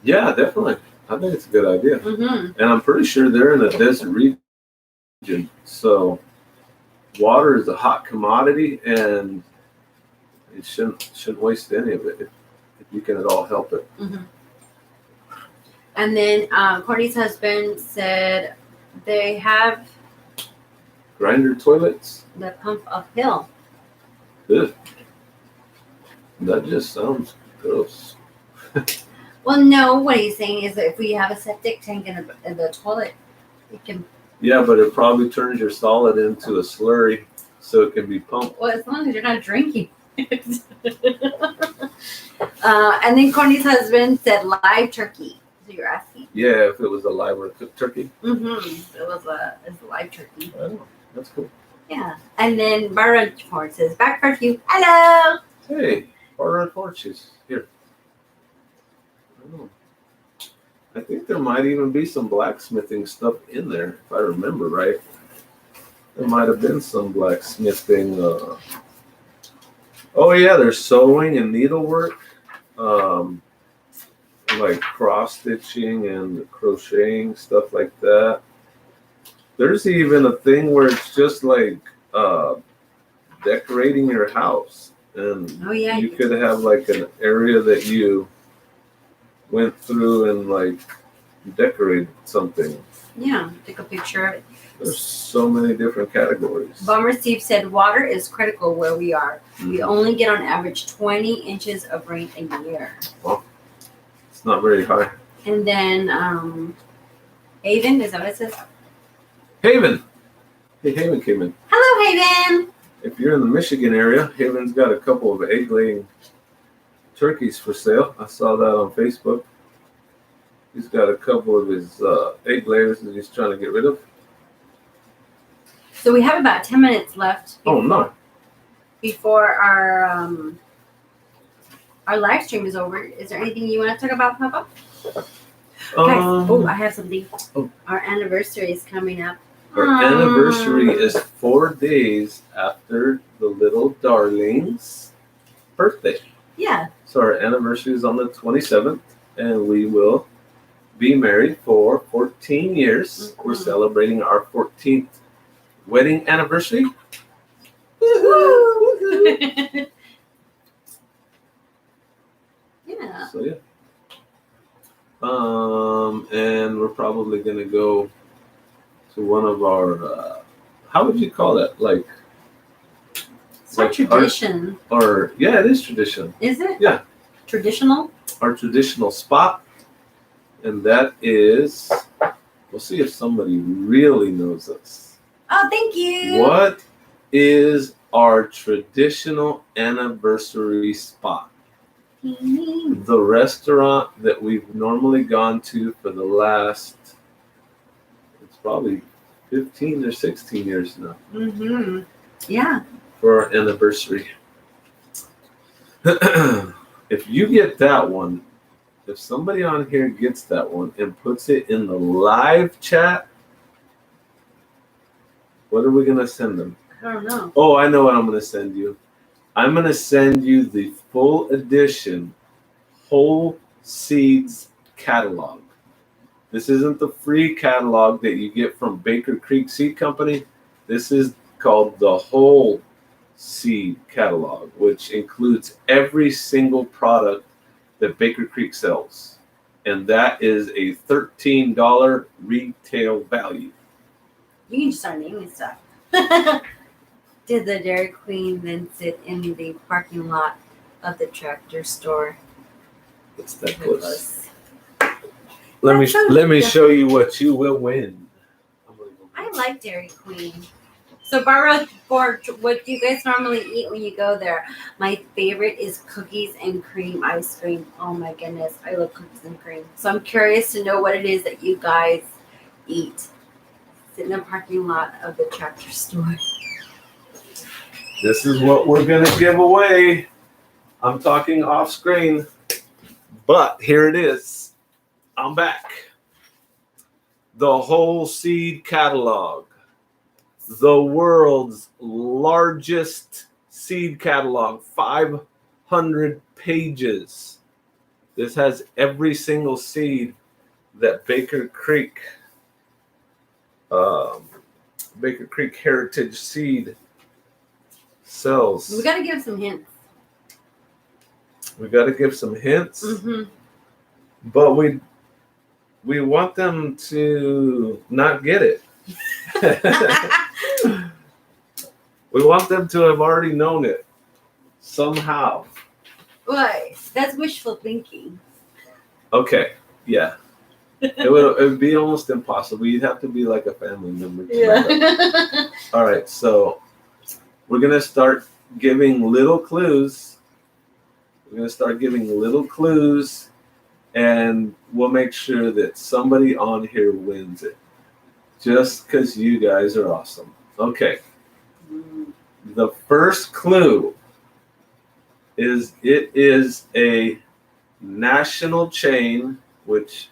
Yeah, definitely. I think it's a good idea. Mm-hmm. And I'm pretty sure they're in a desert region, so water is a hot commodity, and you shouldn't waste any of it if you can at all help it. Mm-hmm. And then Courtney's husband said they have Grinder toilets? the pump uphill. Ugh. That just sounds gross. Well, no, what he's saying is that if we have a septic tank in the toilet, we can. Yeah, but it probably turns your solid into a slurry, so it can be pumped. Well, as long as you're not drinking. And then Courtney's husband said live turkey. So you're asking? Yeah, if it was a live or cooked turkey. Mm-hmm. It's a live turkey. Oh, that's cool. Yeah. And then Barbara Ford says back curfew. Hello. Hey, Barbara Ford, she's here. I don't know. I think there might even be some blacksmithing stuff in there, if I remember right. There might have been some blacksmithing. Oh yeah, there's sewing and needlework, like cross stitching and crocheting, stuff like that. There's even a thing where it's just like decorating your house, and you could have like an area that you went through and like decorated something. Yeah, take a picture of it. There's so many different categories. Bomber Steve said water is critical where we are. Mm-hmm. We only get on average 20 inches of rain a year. Well, it's not very high. And then Haven, is that what it says? Haven. Hey, Haven came in. Hello, Haven. If you're in the Michigan area, Haven's got a couple of egg-laying turkeys for sale. I saw that on Facebook. He's got a couple of his egg layers that he's trying to get rid of. So we have about 10 minutes left. Before our live stream is over. Is there anything you want to talk about, Papa? Guys, I have something. Oh. Our anniversary is coming up. Our anniversary is 4 days after the little darling's birthday. Yeah. So our anniversary is on the 27th, and we will be married for 14 years. Mm-hmm. We're celebrating our 14th wedding anniversary. Yeah. So yeah. And we're probably gonna go to one of our how would you call that? Like it's like tradition. Yeah, it is tradition. Is it? Yeah. Traditional? Our traditional spot. And that is, we'll see if somebody really knows this. Oh, thank you. What is our traditional anniversary spot? The restaurant that we've normally gone to for the last, it's probably 15 or 16 years now. Mm-hmm. Yeah. For our anniversary. If you get that one, if somebody on here gets that one and puts it in the live chat, what are we going to send them? I don't know. Oh, I know what I'm going to send you. I'm going to send you the full edition Whole Seeds catalog. This isn't the free catalog that you get from Baker Creek Seed Company. This is called the Whole Seed catalog, which includes every single product that Baker Creek sells. And that is a $13 retail value. You can just start naming stuff. Did the Dairy Queen then sit in the parking lot of the tractor store? It's that close. Let me show you what you will win. I like Dairy Queen. So, Barbara, for what do you guys normally eat when you go there? My favorite is cookies and cream ice cream. Oh my goodness, I love cookies and cream. So I'm curious to know what it is that you guys eat. Sit in the parking lot of the tractor store. This is what we're gonna give away. I'm talking off screen, but here it is. I'm back. The whole seed catalog. The world's largest seed catalog, 500 pages. This has every single seed that Baker Creek Heritage Seed sells. We gotta give some hints. We got to give some hints, but we want them to not get it. We want them to have already known it somehow. Why? That's wishful thinking. Okay, yeah. It would be almost impossible. You'd have to be like a family member. Yeah. All right, so we're going to start giving little clues. We're going to start giving little clues, and we'll make sure that somebody on here wins it. Just because you guys are awesome. Okay. The first clue is it is a national chain, which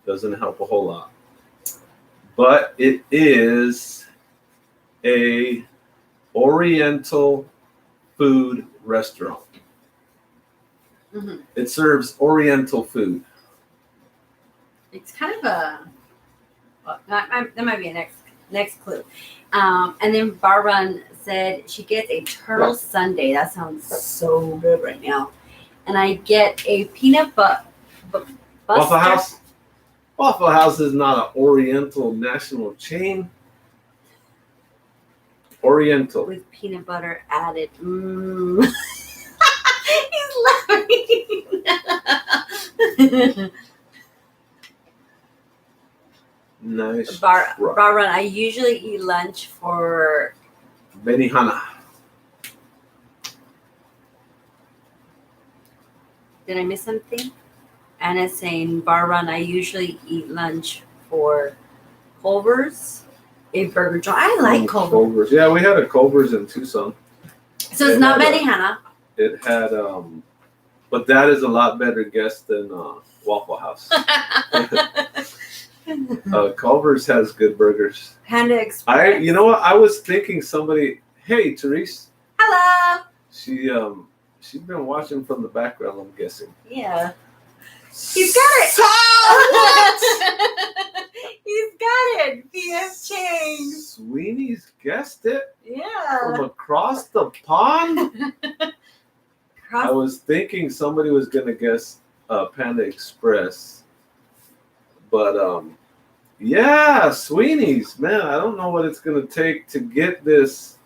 doesn't help a whole lot. But it is a Oriental food restaurant. It serves Oriental food. It's kind of a. Well, that might be a next clue. And then Barbara said she gets a turtle sundae. That sounds so good right now. And I get a peanut butter. Waffle House. Waffle House is not an Oriental national chain. Oriental. With peanut butter added. He's laughing. Nice. Barbara, I usually eat lunch for Benihana. Did I miss something? Anna's saying, Barbara, I usually eat lunch for Culver's, a burger joint. I like Culver's. Yeah, we had a Culver's in Tucson. So it's not Benihana. It had, but that is a lot better guess than Waffle House. Culver's has good burgers. Panda Express. You know what? I was thinking somebody. Hey, Therese. Hello. She's been watching from the background. I'm guessing. Yeah. He's got it. He's got it. PF Chang. Sweeney's guessed it. Yeah. From across the pond. I was thinking somebody was gonna guess Panda Express, but yeah, Sweeney's, man. I don't know what it's gonna take to get this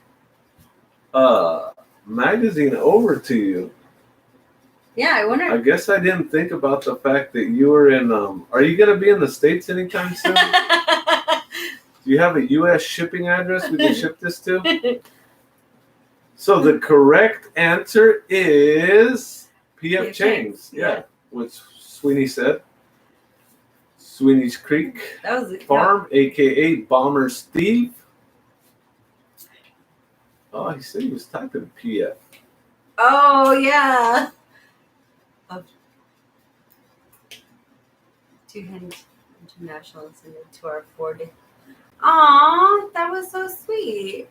magazine over to you. Yeah, I wonder. I guess I didn't think about the fact that you were in. Are you gonna be in the States anytime soon? Do you have a U.S. shipping address we can ship this to? So the correct answer is P.F. Chang's. Yeah, which Sweeney said. Sweeney's Creek Farm, a.k.a. Bomber Steve. Oh, he said he was typing P.F. Oh, yeah. $200 international incident to our 4-day. Aw, that was so sweet.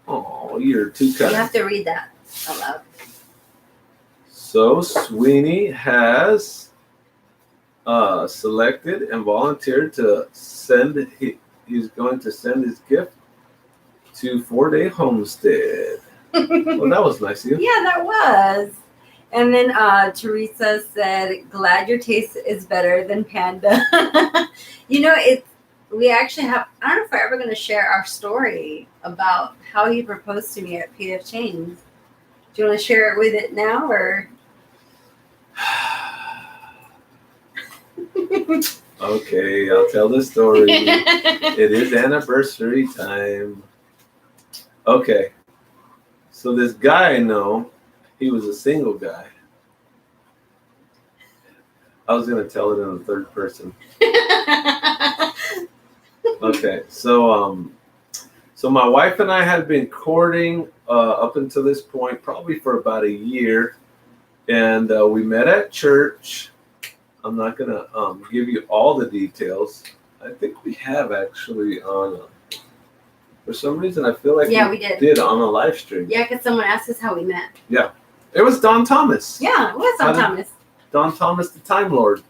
Oh, you're too kind. You have to read that out loud. So Sweeney has selected and volunteered to send. He's going to send his gift to 4-Day Homestead. Well, that was nice of you. Yeah, that was. And then Teresa said, "Glad your taste is better than Panda." You know, we actually have. I don't know if we're ever going to share our story about how he proposed to me at P.F. Chang's. Do you want to share it with it now, or? Okay, I'll tell the story. It is anniversary time. Okay. So this guy I know, he was a single guy. I was gonna tell it in the third person. Okay. So my wife and I had been courting up until this point, probably for about a year, and we met at church. I'm not gonna give you all the details. I think we have actually on. For some reason, I feel like Yeah, we did on a live stream. Yeah, because someone asked us how we met. Yeah, it was Don Thomas. Yeah, it was Don Thomas. Don Thomas, the Time Lord.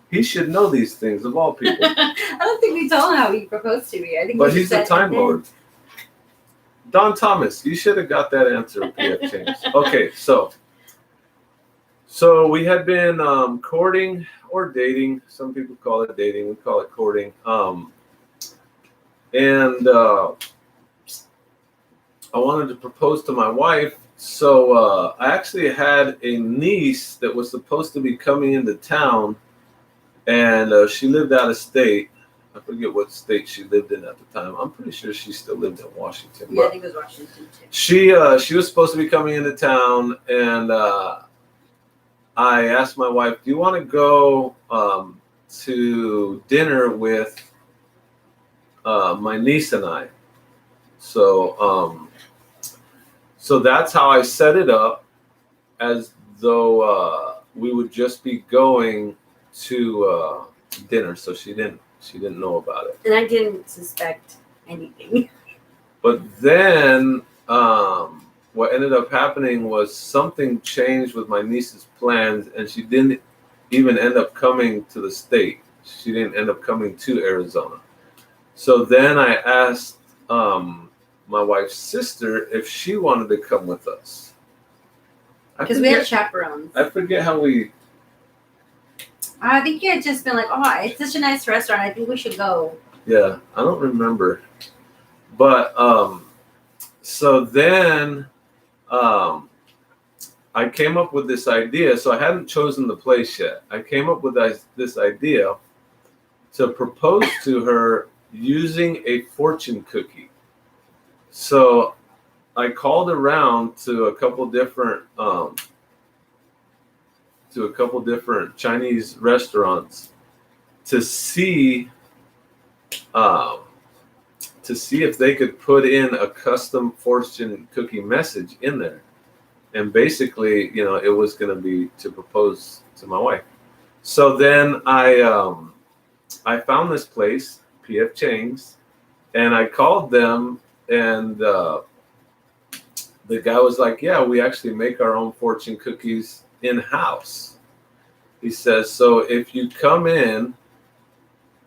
He should know these things of all people. I don't think we told him how he proposed to me. I think. But he's the Time Lord. Don Thomas, you should have got that answer if you had changed. Okay, so we had been courting or dating. Some people call it dating. We call it courting. And I wanted to propose to my wife. So I actually had a niece that was supposed to be coming into town, and she lived out of state. I forget what state she lived in at the time. I'm pretty sure she still lived in Washington. Yeah, I think it was Washington too. She was supposed to be coming into town, and I asked my wife, "Do you want to go to dinner with my niece and I?" So so that's how I set it up, as though we would just be going to dinner. So she didn't know about it. And I didn't suspect anything. But then what ended up happening was something changed with my niece's plans, and she didn't even end up coming to the state. She didn't end up coming to Arizona. So then I asked my wife's sister if she wanted to come with us. Because we had chaperones. I forget how we... I think you had just been like, "Oh, it's such a nice restaurant. I think we should go." Yeah, I don't remember. But so then I came up with this idea. So I hadn't chosen the place yet. I came up with this idea to propose to her using a fortune cookie. So I called around to a couple different Chinese restaurants to see if they could put in a custom fortune cookie message in there. And basically, it was going to be to propose to my wife. So then I found this place, P.F. Chang's, and I called them, and the guy was like, "Yeah, we actually make our own fortune cookies in-house." He says, "So if you come in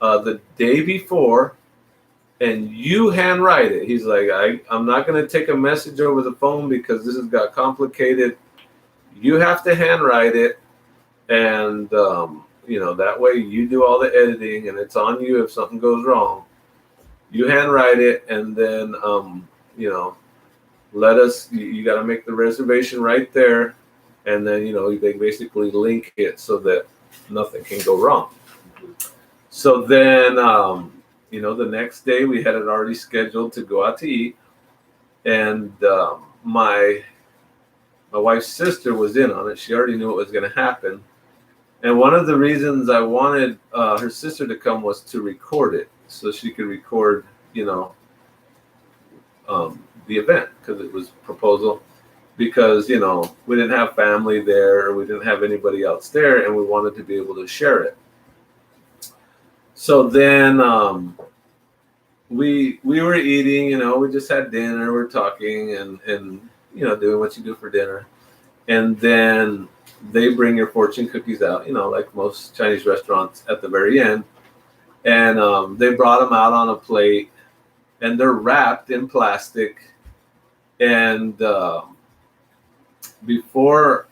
the day before and you handwrite it," he's like, I'm not going to take a message over the phone because this has got complicated. You have to handwrite it, and that way you do all the editing, and it's on you if something goes wrong. You handwrite it, and then let us. You got to make the reservation right there, and then they basically link it so that nothing can go wrong. So then the next day we had it already scheduled to go out to eat, and my wife's sister was in on it. She already knew what was going to happen, and one of the reasons I wanted her sister to come was to record it, so she could record the event, because it was proposal, because we didn't have family there, or we didn't have anybody else there, and we wanted to be able to share it. So then we were eating, we just had dinner, we're talking and doing what you do for dinner, and then they bring your fortune cookies out, like most Chinese restaurants, at the very end, and they brought them out on a plate, and they're wrapped in plastic, and before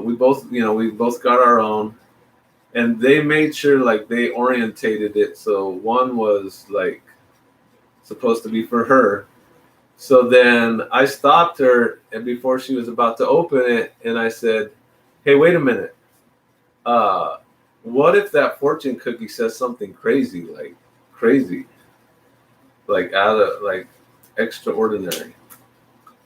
we both got our own. And they made sure, like, they orientated it. So one was, like, supposed to be for her. So then I stopped her, and before she was about to open it, and I said, "Hey, wait a minute. What if that fortune cookie says something crazy, like extraordinary.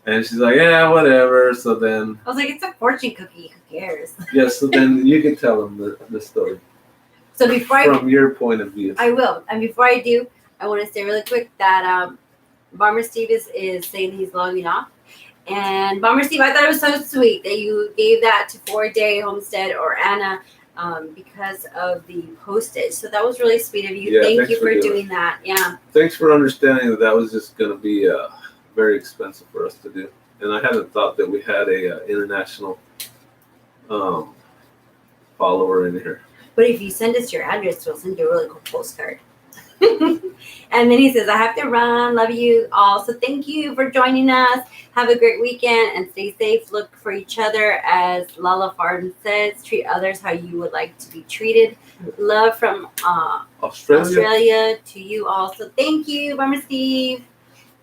And she's like, yeah, whatever. So then, I was like, it's a fortune cookie. Who cares? yeah, so then you can tell them the story So before from your point of view. I will. And before I do, I want to say really quick that Bomber Steve is saying he's logging off. And Bomber Steve, I thought it was so sweet that you gave that to 4-Day Homestead or Anna because of the postage. So that was really sweet of you. Yeah, Thank thanks you for for doing that. Yeah. Thanks for understanding that was just going to be very expensive for us to do. And I hadn't thought that we had a international follower in here. But if you send us your address, we'll send you a really cool postcard. And then he says, I have to run. Love you all. So thank you for joining us. Have a great weekend and stay safe. Look for each other. As Lala Farden says, treat others how you would like to be treated. Love from Australia to you all. So thank you, Bomber Steve.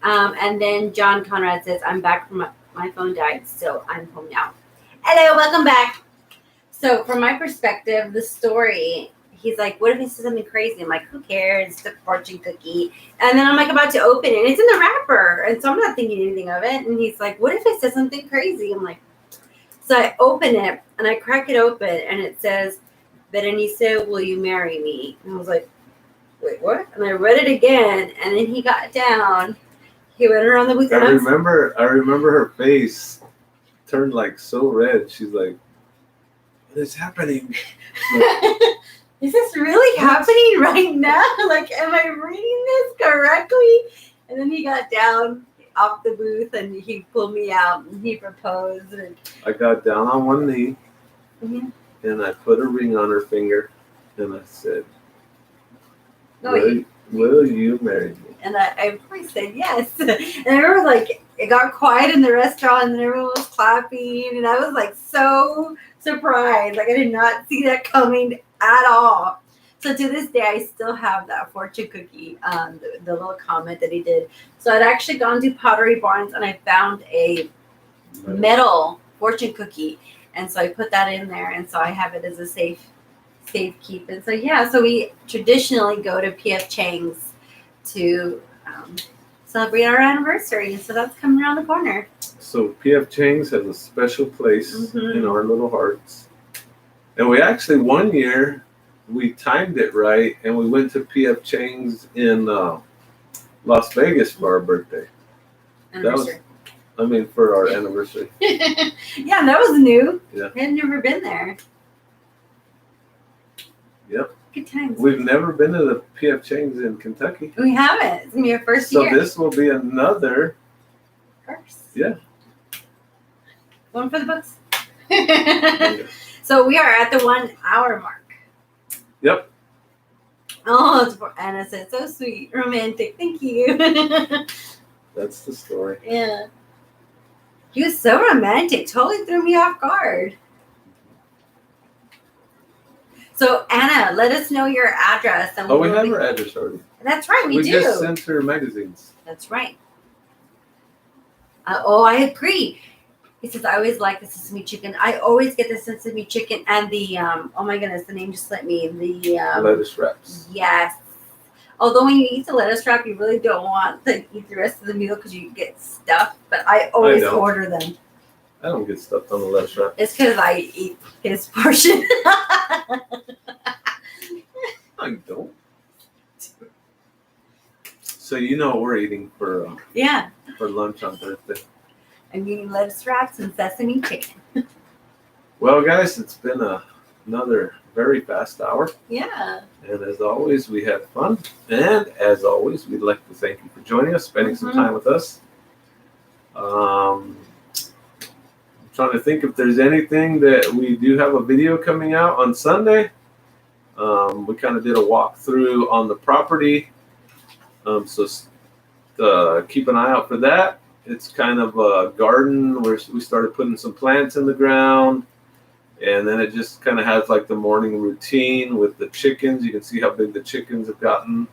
And then John Conrad says, I'm back from my phone died, so I'm home now. Hello, welcome back. So from my perspective, the story, he's like, what if he says something crazy? I'm like, who cares? It's a fortune cookie. And then I'm like about to open it. And it's in the wrapper. And so I'm not thinking anything of it. And he's like, what if it says something crazy? I'm like, so I open it and I crack it open and it says, Berenice, will you marry me? And I was like, wait, what? And I read it again. And then he got down. He went around the booth. I remember her face turned like so red. She's like, what is happening? Is this really happening right now? Like, am I reading this correctly? And then he got down off the booth and he pulled me out and he proposed. And I got down on one knee and I put a ring on her finger and I said, will you marry me? And I said yes. And I remember like it got quiet in the restaurant and everyone was clapping and I was like so surprised. Like I did not see that coming at all. So to this day, I still have that fortune cookie, the little comment that he did. So I'd actually gone to Pottery Barns and I found a metal fortune cookie. And so I put that in there. And so I have it as a safe keep. And so, yeah, so we traditionally go to P.F. Chang's to celebrate our anniversary. And so that's coming around the corner. So P.F. Chang's has a special place in our little hearts. And we actually, one year, we timed it right, and we went to P.F. Chang's in Las Vegas for our birthday. Anniversary. For our anniversary. Yeah, that was new. Yeah. We had never been there. Yep. Good times. We've never been to the P.F. Chang's in Kentucky. We haven't. It's going to be our first year. So this will be another. First. Yeah. One for the books. So we are at the 1 hour mark. Yep. Oh, it's for Anna said, so sweet, romantic. Thank you. That's the story. Yeah. He was so romantic. Totally threw me off guard. So Anna, let us know your address. And we have her address already. That's right, we do. We just sent her magazines. That's right. I agree. He says, I always like the sesame chicken. I always get the sesame chicken and the, oh my goodness, the name just slipped me. The lettuce wraps. Yes. Although when you eat the lettuce wrap, you really don't want to eat the rest of the meal because you get stuffed. But I always order them. I don't get stuffed on the lettuce wrap. It's because I eat his portion. I don't. So you know what we're eating for lunch on Thursday. I'm eating lettuce wraps and sesame chicken. Well, guys, it's been another very fast hour. Yeah. And as always, we had fun. And as always, we'd like to thank you for joining us, spending some time with us. I'm trying to think if there's anything that we do have a video coming out on Sunday. We kind of did a walkthrough on the property. So keep an eye out for that. It's kind of a garden where we started putting some plants in the ground. And then it just kind of has like the morning routine with the chickens. You can see how big the chickens have gotten.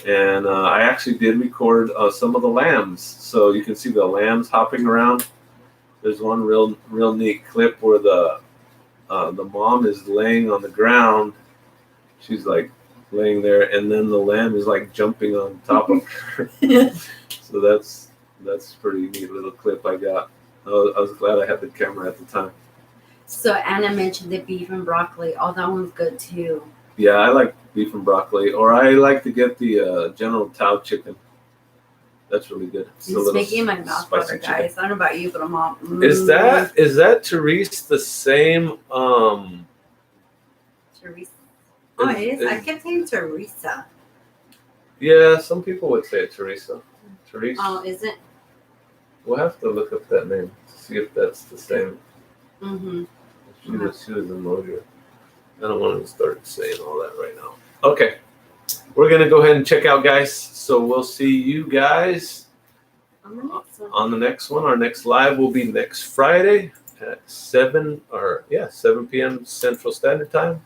And I actually did record some of the lambs. So you can see the lambs hopping around. There's one real neat clip where the mom is laying on the ground. She's like laying there, and then the lamb is like jumping on top of her. So that's pretty neat little clip I got. I was glad I had the camera at the time. So Anna mentioned the beef and broccoli. Oh, that one's good too. Yeah, I like beef and broccoli, or I like to get the General Tao chicken. That's really good. It's making my mouth water, guys. I don't know about you, but I'm all. Is that Therese the same? Teresa. Oh, it is. I kept saying Teresa. Yeah, some people would say it Teresa. Therese. Oh, is it? We'll have to look up that name to see if that's the same. Mm-hmm. She was a lawyer. I don't want to start saying all that right now. Okay, we're gonna go ahead and check out, guys. So we'll see you guys on the next one. Our next live will be next Friday at 7 p.m. Central Standard Time.